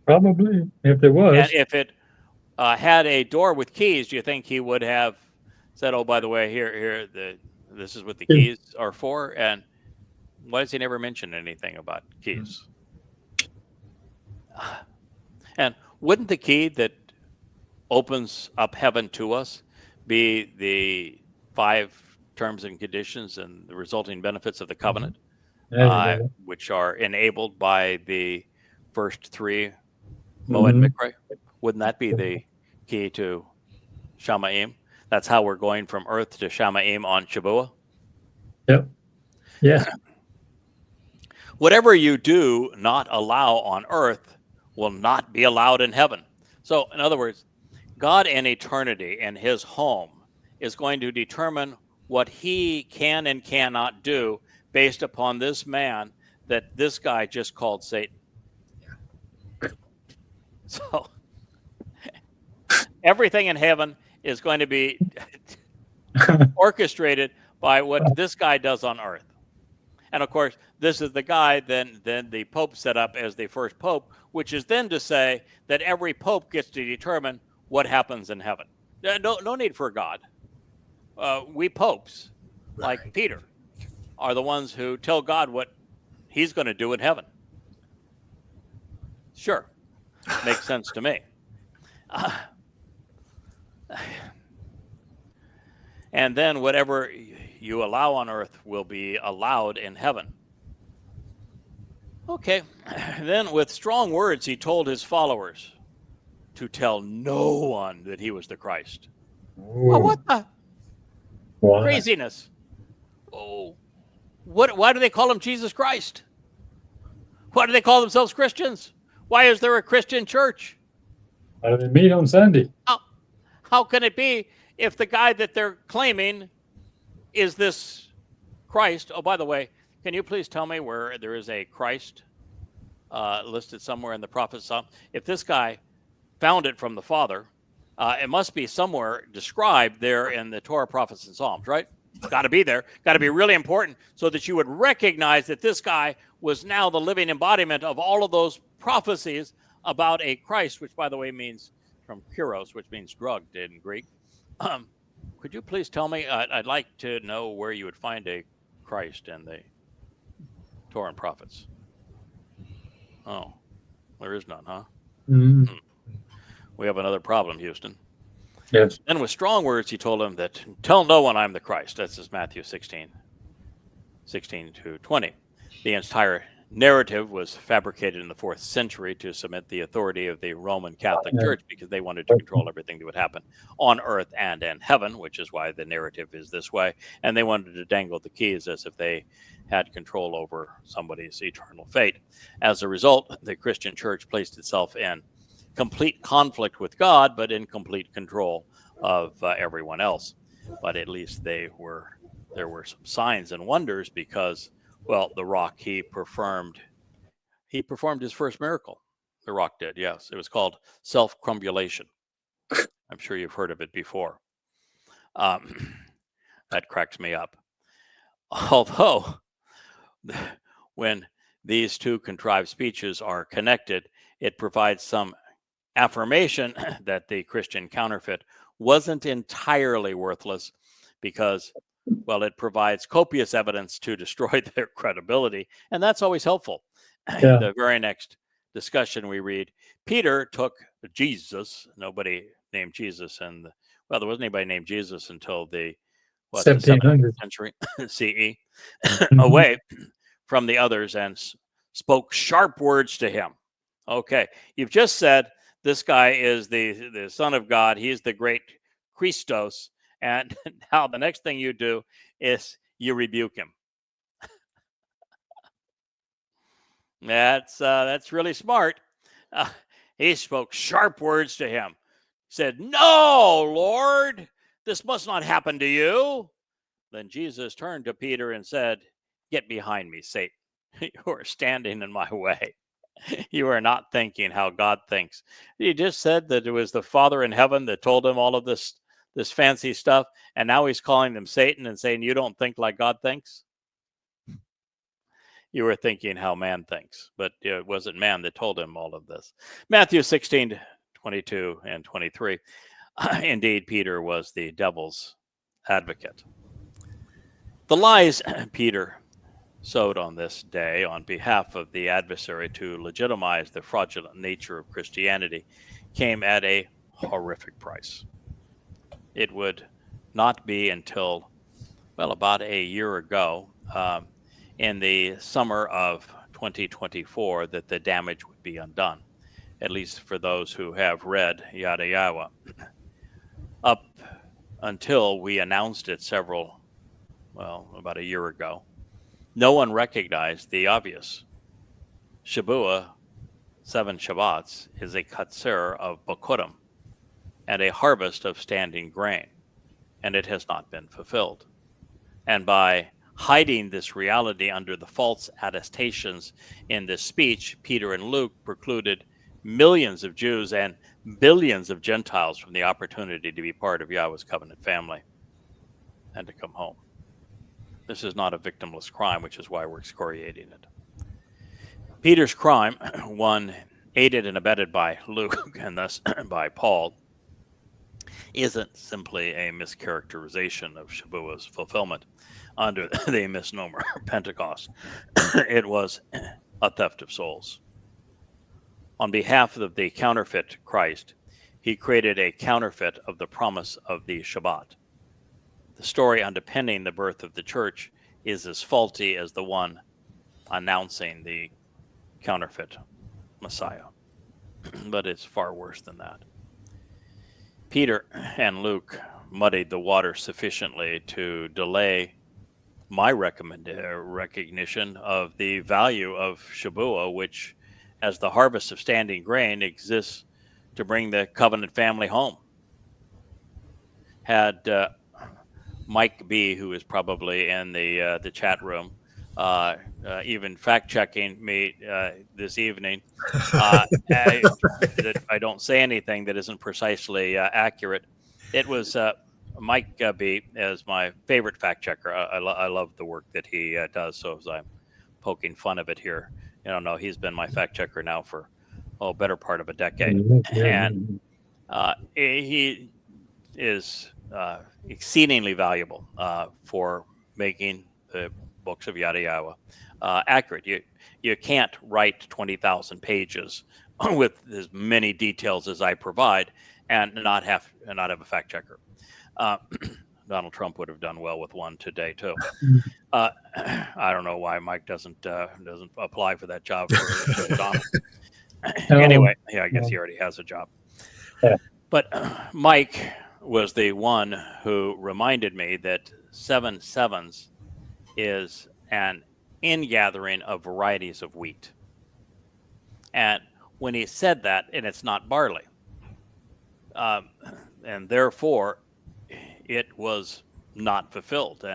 Probably, if there was. And if it had a door with keys, do you think he would have said, "Oh, by the way, here, this is what the keys are for"? And why does he never mention anything about keys? And wouldn't the key that opens up heaven to us be the 5 terms and conditions and the resulting benefits of the covenant, which are enabled by the first 3 Moed Mikra? Wouldn't that be the key to Shamaim? That's how we're going from earth to Shamaim on Shavuot. Yep. Yeah. Whatever you do not allow on earth will not be allowed in heaven. So, in other words, God in eternity in his home is going to determine what he can and cannot do based upon this man that this guy just called Satan. Yeah. So everything in heaven is going to be orchestrated by what this guy does on earth. And of course, this is the guy then the Pope set up as the first Pope, which is then to say that every Pope gets to determine what happens in heaven. No need for God. We popes, like Peter, are the ones who tell God what he's going to do in heaven. Sure. Makes sense to me. And then whatever you allow on earth will be allowed in heaven. Okay. Then with strong words he told his followers. to tell no one that he was the Christ. Ooh. Well, what the Why? craziness? Oh, why do they call him Jesus Christ? Why do they call themselves Christians? Why is there a Christian church? Why do they meet on Sunday? How can it be if the guy that they're claiming is this Christ? Oh, by the way, can you please tell me where there is a Christ listed somewhere in the prophet's psalm? If this guy found it from the Father, it must be somewhere described there in the Torah, prophets, and Psalms, right? Got to be there. Got to be really important so that you would recognize that this guy was now the living embodiment of all of those prophecies about a Christ, which, by the way, means from kyros, which means drugged in Greek. Could you please tell me? I'd like to know where you would find a Christ in the Torah and prophets. Oh, there is none, huh? Mm. We have another problem, Houston. Yes. Then with strong words, he told him that, tell no one I'm the Christ. That's just Matthew 16 to 20. The entire narrative was fabricated in the 4th century to cement the authority of the Roman Catholic Church because they wanted to control everything that would happen on earth and in heaven, which is why the narrative is this way. And they wanted to dangle the keys as if they had control over somebody's eternal fate. As a result, the Christian Church placed itself in complete conflict with God, but in complete control of everyone else. But at least there were some signs and wonders because, well, the rock, he performed his first miracle. The rock did, yes. It was called self-crumbulation. I'm sure you've heard of it before. That cracks me up. Although, when these two contrived speeches are connected, it provides some affirmation that the Christian counterfeit wasn't entirely worthless because, well, it provides copious evidence to destroy their credibility, and that's always helpful. Yeah. In the very next discussion we read, Peter took Jesus, nobody named Jesus, and well, there wasn't anybody named Jesus until the 1700. 17th century CE, away from the others and spoke sharp words to him. Okay, you've just said this guy is the Son of God. He's the great Christos. And now the next thing you do is you rebuke him. That's really smart. He spoke sharp words to him. Said, "No, Lord, this must not happen to you." Then Jesus turned to Peter and said, "Get behind me, Satan. You are standing in my way. You are not thinking how God thinks." He just said that it was the Father in heaven that told him all of this fancy stuff, and now he's calling them Satan and saying, you don't think like God thinks? You were thinking how man thinks, but it wasn't man that told him all of this. Matthew 16, 22 and 23. Indeed, Peter was the devil's advocate. The lies Peter sowed on this day on behalf of the adversary to legitimize the fraudulent nature of Christianity came at a horrific price. It would not be until, well, about a year ago, in the summer of 2024, that the damage would be undone, at least for those who have read Yada Yahowah. Up until we announced it about a year ago, no one recognized the obvious. Shabuah, 7 Shabbats, is a Qatsyr of Bokurim and a harvest of standing grain, and it has not been fulfilled. And by hiding this reality under the false attestations in this speech, Peter and Luke precluded millions of Jews and billions of Gentiles from the opportunity to be part of Yahweh's covenant family and to come home. This is not a victimless crime, which is why we're excoriating it. Peter's crime, one aided and abetted by Luke and thus by Paul, isn't simply a mischaracterization of Shabuah's fulfillment under the misnomer Pentecost. It was a theft of souls. On behalf of the counterfeit Christ, he created a counterfeit of the promise of the Shabbat. The story underpinning the birth of the church is as faulty as the one announcing the counterfeit Messiah. but it's far worse than that. Peter and Luke muddied the water sufficiently to delay my recognition of the value of Shabuah, which, as the harvest of standing grain, exists to bring the covenant family home. Had Mike B., who is probably in the chat room, even fact checking me this evening, that I don't say anything that isn't precisely accurate. It was Mike B. as my favorite fact checker. I love the work that he does. So as I'm poking fun of it here, no, he's been my fact checker now for better part of a decade, and he is exceedingly valuable for making the books of Yada Yahowah accurate. You can't write 20,000 pages with as many details as I provide and not have a fact checker. Donald Trump would have done well with one today too. I don't know why Mike doesn't apply for that job for Donald. Anyway, I guess he already has a job. Yeah. But Mike was the one who reminded me that 7 sevens is an ingathering of varieties of wheat. And when he said that, and it's not barley, and therefore it was not fulfilled.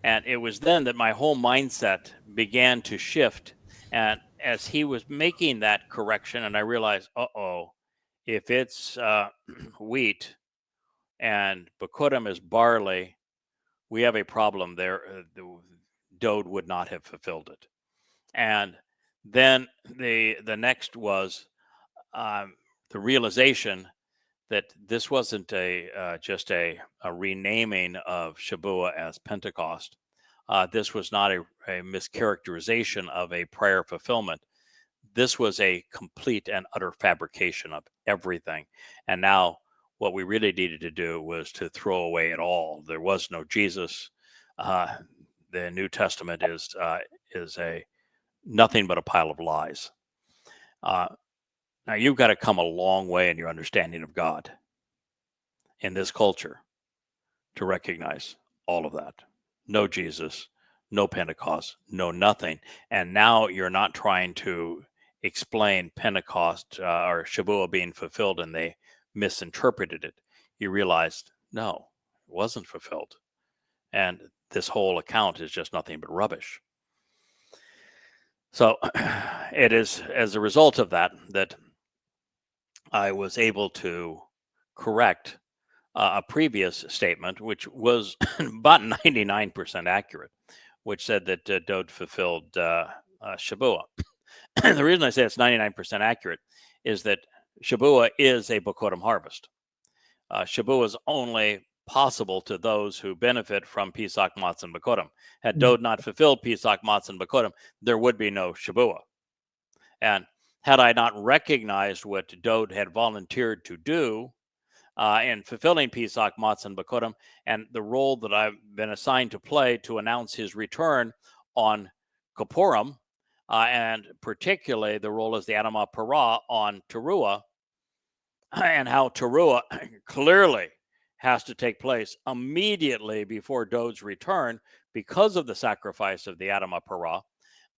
And it was then that my whole mindset began to shift. And as he was making that correction, and I realized, if it's wheat and Bakurim is barley, we have a problem there. Dode would not have fulfilled it. And then the next was the realization that this wasn't just a renaming of Shabuah as Pentecost. This was not a mischaracterization of a prior fulfillment. This was a complete and utter fabrication of everything. And now what we really needed to do was to throw away it all. There was no Jesus. The New Testament is a nothing but a pile of lies. Now you've got to come a long way in your understanding of God in this culture to recognize all of that. No Jesus, no Pentecost, no nothing. And now you're not trying to explain Pentecost or Shabuah being fulfilled and they misinterpreted it. You realized, no, it wasn't fulfilled. And this whole account is just nothing but rubbish. So it is as a result of that I was able to correct a previous statement, which was about 99% accurate, which said that Dode fulfilled Shabuah. The reason I say it's 99% accurate is that Shabuah is a Bakurim harvest. Shabuah is only possible to those who benefit from Pesach, Matzah, and Bakurim. Had Dode not fulfilled Pesach, Matzah, and Bakurim, there would be no Shabuah. And had I not recognized what Dode had volunteered to do in fulfilling Pesach, Matzah, and Bakurim, and the role that I've been assigned to play to announce his return on Kippurim, and particularly the role as the Adamah Parah on Towrah, and how Towrah clearly has to take place immediately before Dode's return because of the sacrifice of the Adamah Parah,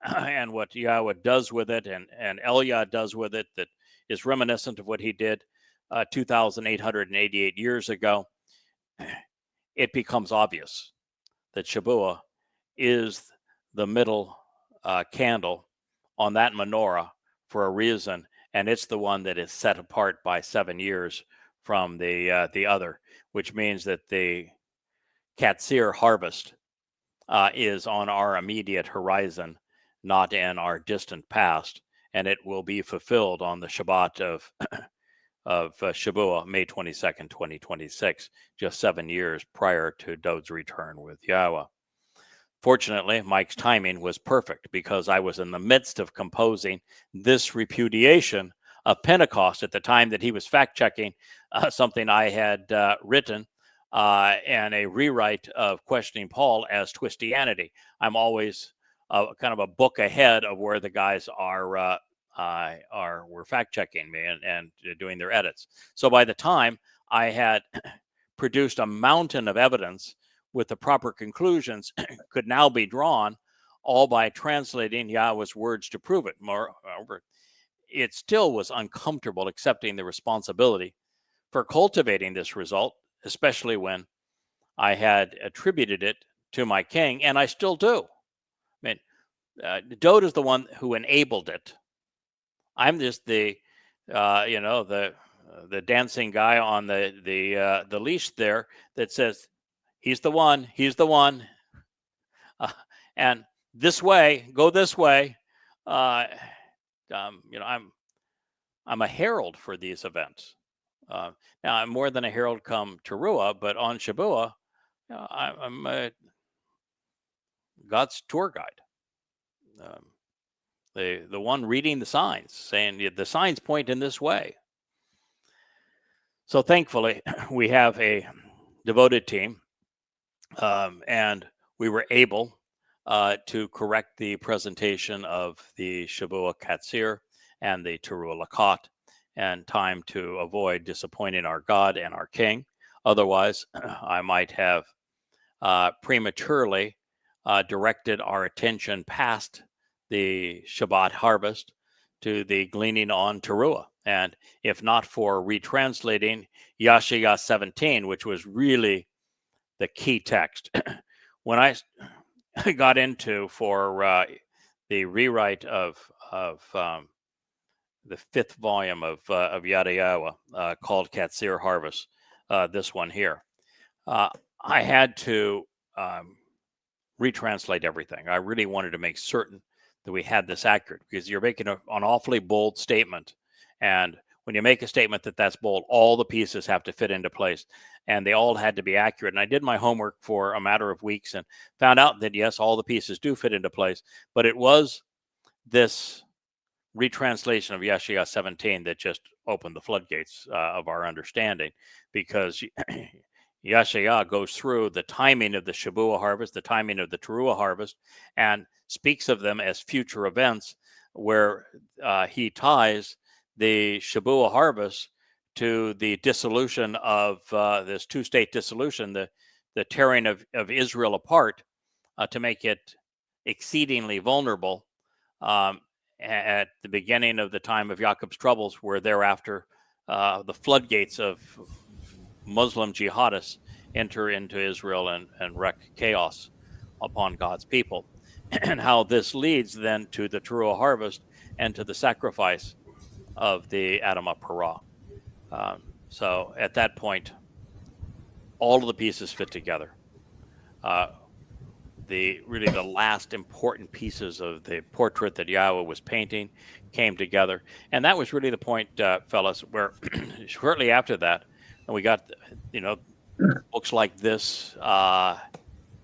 and what Yahweh does with it, and Elia does with it, that is reminiscent of what he did 2,888 years ago. It becomes obvious that Shabuah is the middle candle on that menorah for a reason, and it's the one that is set apart by 7 years from the other, which means that the Qatsyr harvest is on our immediate horizon, not in our distant past, and it will be fulfilled on the Shabbat of Shabuah, May 22nd, 2026, just 7 years prior to Dode's return with Yahweh. Fortunately, Mike's timing was perfect because I was in the midst of composing this repudiation of Pentecost at the time that he was fact-checking something I had written and a rewrite of Questioning Paul as Twistianity. I'm always kind of a book ahead of where the guys are were fact checking me and doing their edits. So by the time I had produced a mountain of evidence with the proper conclusions could now be drawn, all by translating Yahweh's words to prove it. Moreover, it still was uncomfortable accepting the responsibility for cultivating this result, especially when I had attributed it to my king, and I still do. I mean, Dode is the one who enabled it. I'm just the dancing guy on the leash there that says he's the one, and this way, go this way. I'm a herald for these events. Now I'm more than a herald come Towrah, but on Shabuah, I'm God's tour guide. The one reading the signs, saying the signs point in this way. So thankfully, we have a devoted team, and we were able to correct the presentation of the Shabuah Qatsyr and the Teruah Lakot, and time to avoid disappointing our God and our King. Otherwise, I might have prematurely directed our attention past the Shabbat harvest to the gleaning on Teruah. And if not for retranslating Yahowah 17, which was really the key text, when I got into for the rewrite of the 5th volume of Yada Yahowah called Qatsyr Harvest, this one here, I had to retranslate everything. I really wanted to make certain that we had this accurate, because you're making an awfully bold statement. And when you make a statement that's bold, all the pieces have to fit into place, and they all had to be accurate. And I did my homework for a matter of weeks and found out that, yes, all the pieces do fit into place. But it was this retranslation of Yahowah 17 that just opened the floodgates of our understanding, because Yahowah goes through the timing of the Shabuah harvest, the timing of the Teruah harvest, and speaks of them as future events, where he ties the Shabuah harvest to the dissolution of this two-state dissolution, the tearing of Israel apart, to make it exceedingly vulnerable at the beginning of the time of Jacob's troubles, where thereafter the floodgates of Muslim jihadists enter into Israel and wreak chaos upon God's people, and how this leads then to the Teruah harvest and to the sacrifice of the Adamah Parah. So at that point, all of the pieces fit together. The last important pieces of the portrait that Yahowah was painting came together, and that was really the point, fellas, where shortly after that, and we got books like this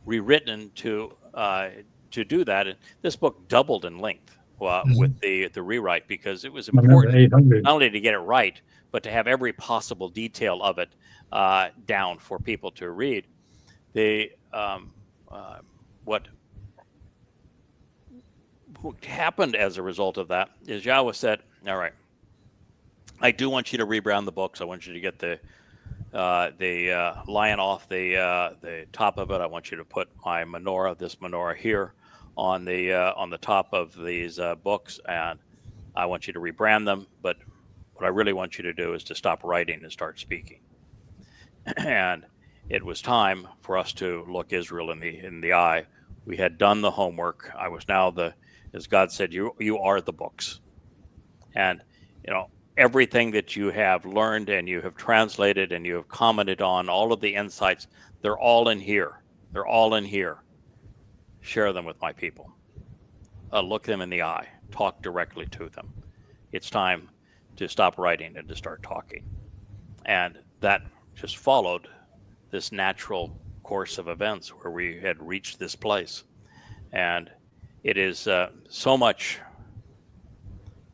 rewritten to do that. And this book doubled in length with the rewrite, because it was important not only to get it right, but to have every possible detail of it down for people to read. What happened as a result of that is Yahowah said, all right, I do want you to rebrand the books. I want you to get the lion off the top of it. I want you to put my menorah, this menorah here, on the top of these books, and I want you to rebrand them. But what I really want you to do is to stop writing and start speaking. And it was time for us to look Israel in the eye. We had done the homework. I was now as God said, you are the books, and everything that you have learned and you have translated and you have commented on, all of the insights, they're all in here. They're all in here. Share them with my people. Look them in the eye. Talk directly to them. It's time to stop writing and to start talking. And that just followed this natural course of events where we had reached this place. And it is so much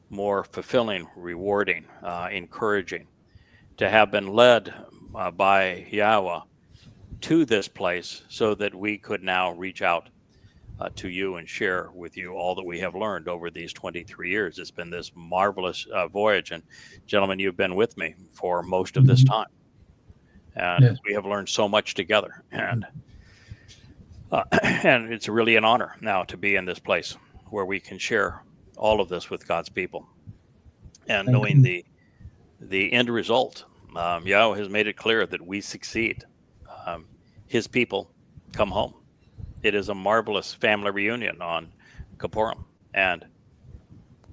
more fulfilling, rewarding, encouraging to have been led by Yahowah to this place, so that we could now reach out to you and share with you all that we have learned over these 23 years. It's been this marvelous voyage. And gentlemen, you've been with me for most of this time. And Yes. we have learned so much together. And it's really an honor now to be in this place where we can share all of this with God's people. And knowing the end result, Yahweh has made it clear that we succeed. His people come home. It is a marvelous family reunion on Kippurim, and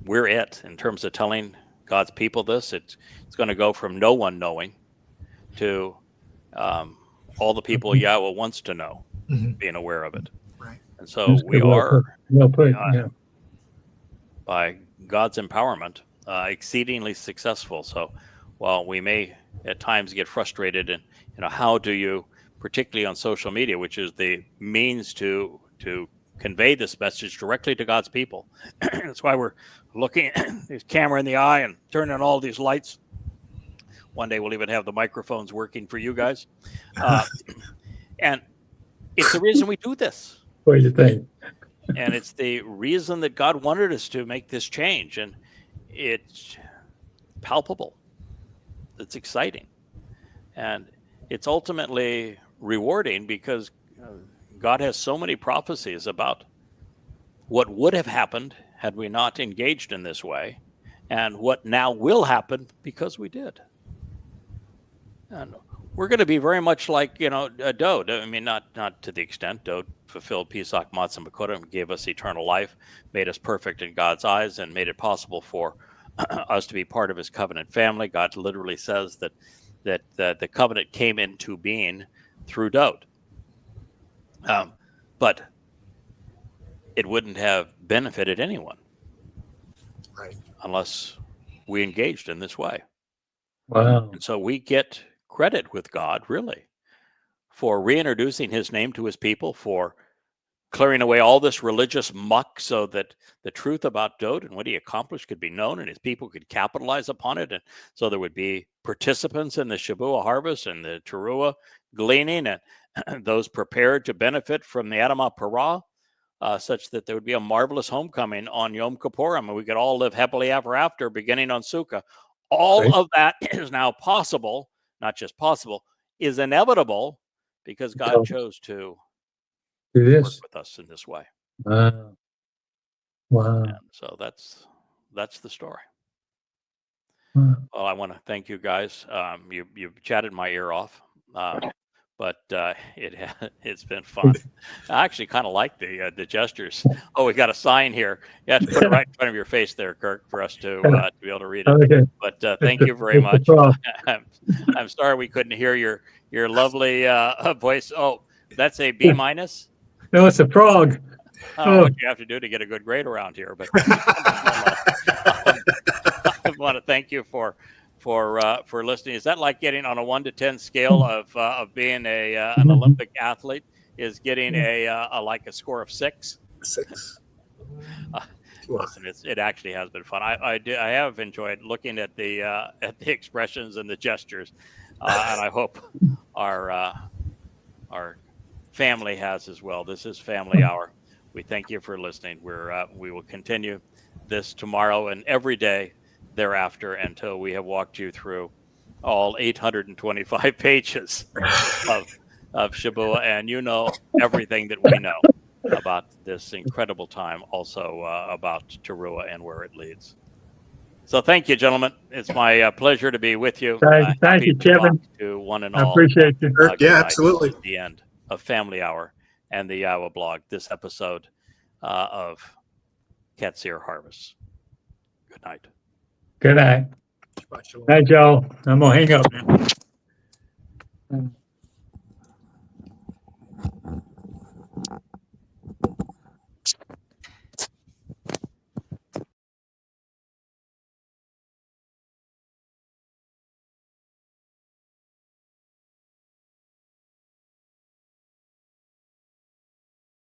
we're it in terms of telling God's people this. It's going to go from no one knowing to all the people Yahweh wants to know, being aware of it. Right. And so we are, yeah. by God's empowerment, exceedingly successful. So while we may at times get frustrated, and how do you, particularly on social media, which is the means to convey this message directly to God's people. That's why we're looking at this camera in the eye and turning on all these lights. One day we'll even have the microphones working for you guys. And it's the reason we do this. What do you think? And it's the reason that God wanted us to make this change. And it's palpable. It's exciting. And it's ultimately rewarding because God has so many prophecies about what would have happened had we not engaged in this way, and what now will happen because we did. And we're going to be very much like, Dode. I mean, not to the extent Dode fulfilled Pesach, Matzah, Makotim, gave us eternal life, made us perfect in God's eyes, and made it possible for us to be part of his covenant family. God literally says that the covenant came into being through Dode. But it wouldn't have benefited anyone, Right, unless we engaged in this way. Wow. And so we get credit with God, really, for reintroducing his name to his people, for clearing away all this religious muck so that the truth about Dode and what he accomplished could be known and his people could capitalize upon it. And so there would be participants in the Shabbat harvest and the Towrah gleaning, and those prepared to benefit from the Adamah Parah, such that there would be a marvelous homecoming on Yom Kippurim, and we could all live happily ever after, beginning on Sukkah. All Right. of that is now possible, not just possible, is inevitable, because God chose to Do work this. with us in this way. Wow. Wow. And so that's the story. Wow. Well, I want to thank you guys. You chatted my ear off, but it's been fun. I actually kind of like the gestures. Oh, we got a sign here. You have to put it right in front of your face there, Kirk, for us to be able to read it. Okay. But thank you very much. I'm sorry we couldn't hear your lovely voice. Oh, that's a B minus. No, it's a frog. I don't know what you have to do to get a good grade around here, but I want to thank you for listening. Is that like getting on a 1 to 10 scale of being an Olympic athlete? Is getting a score of 6? 6. Listen, it actually has been fun. I have enjoyed looking at the expressions and the gestures, and I hope our family has as well. This is Family Hour. We thank you for listening. We will continue this tomorrow and every day thereafter until we have walked you through all 825 pages of Shabbat, and everything that we know about this incredible time, also about Towrah and where it leads. So thank you, gentlemen. It's my pleasure to be with you. Thank you, Kevin. To one and I all. appreciate you. Yeah, absolutely. The end of Family Hour and the YAHOWAH blog, this episode of Qatsyr Harvest. Good night. Good night. Night, Joe. I'm going to hang up now.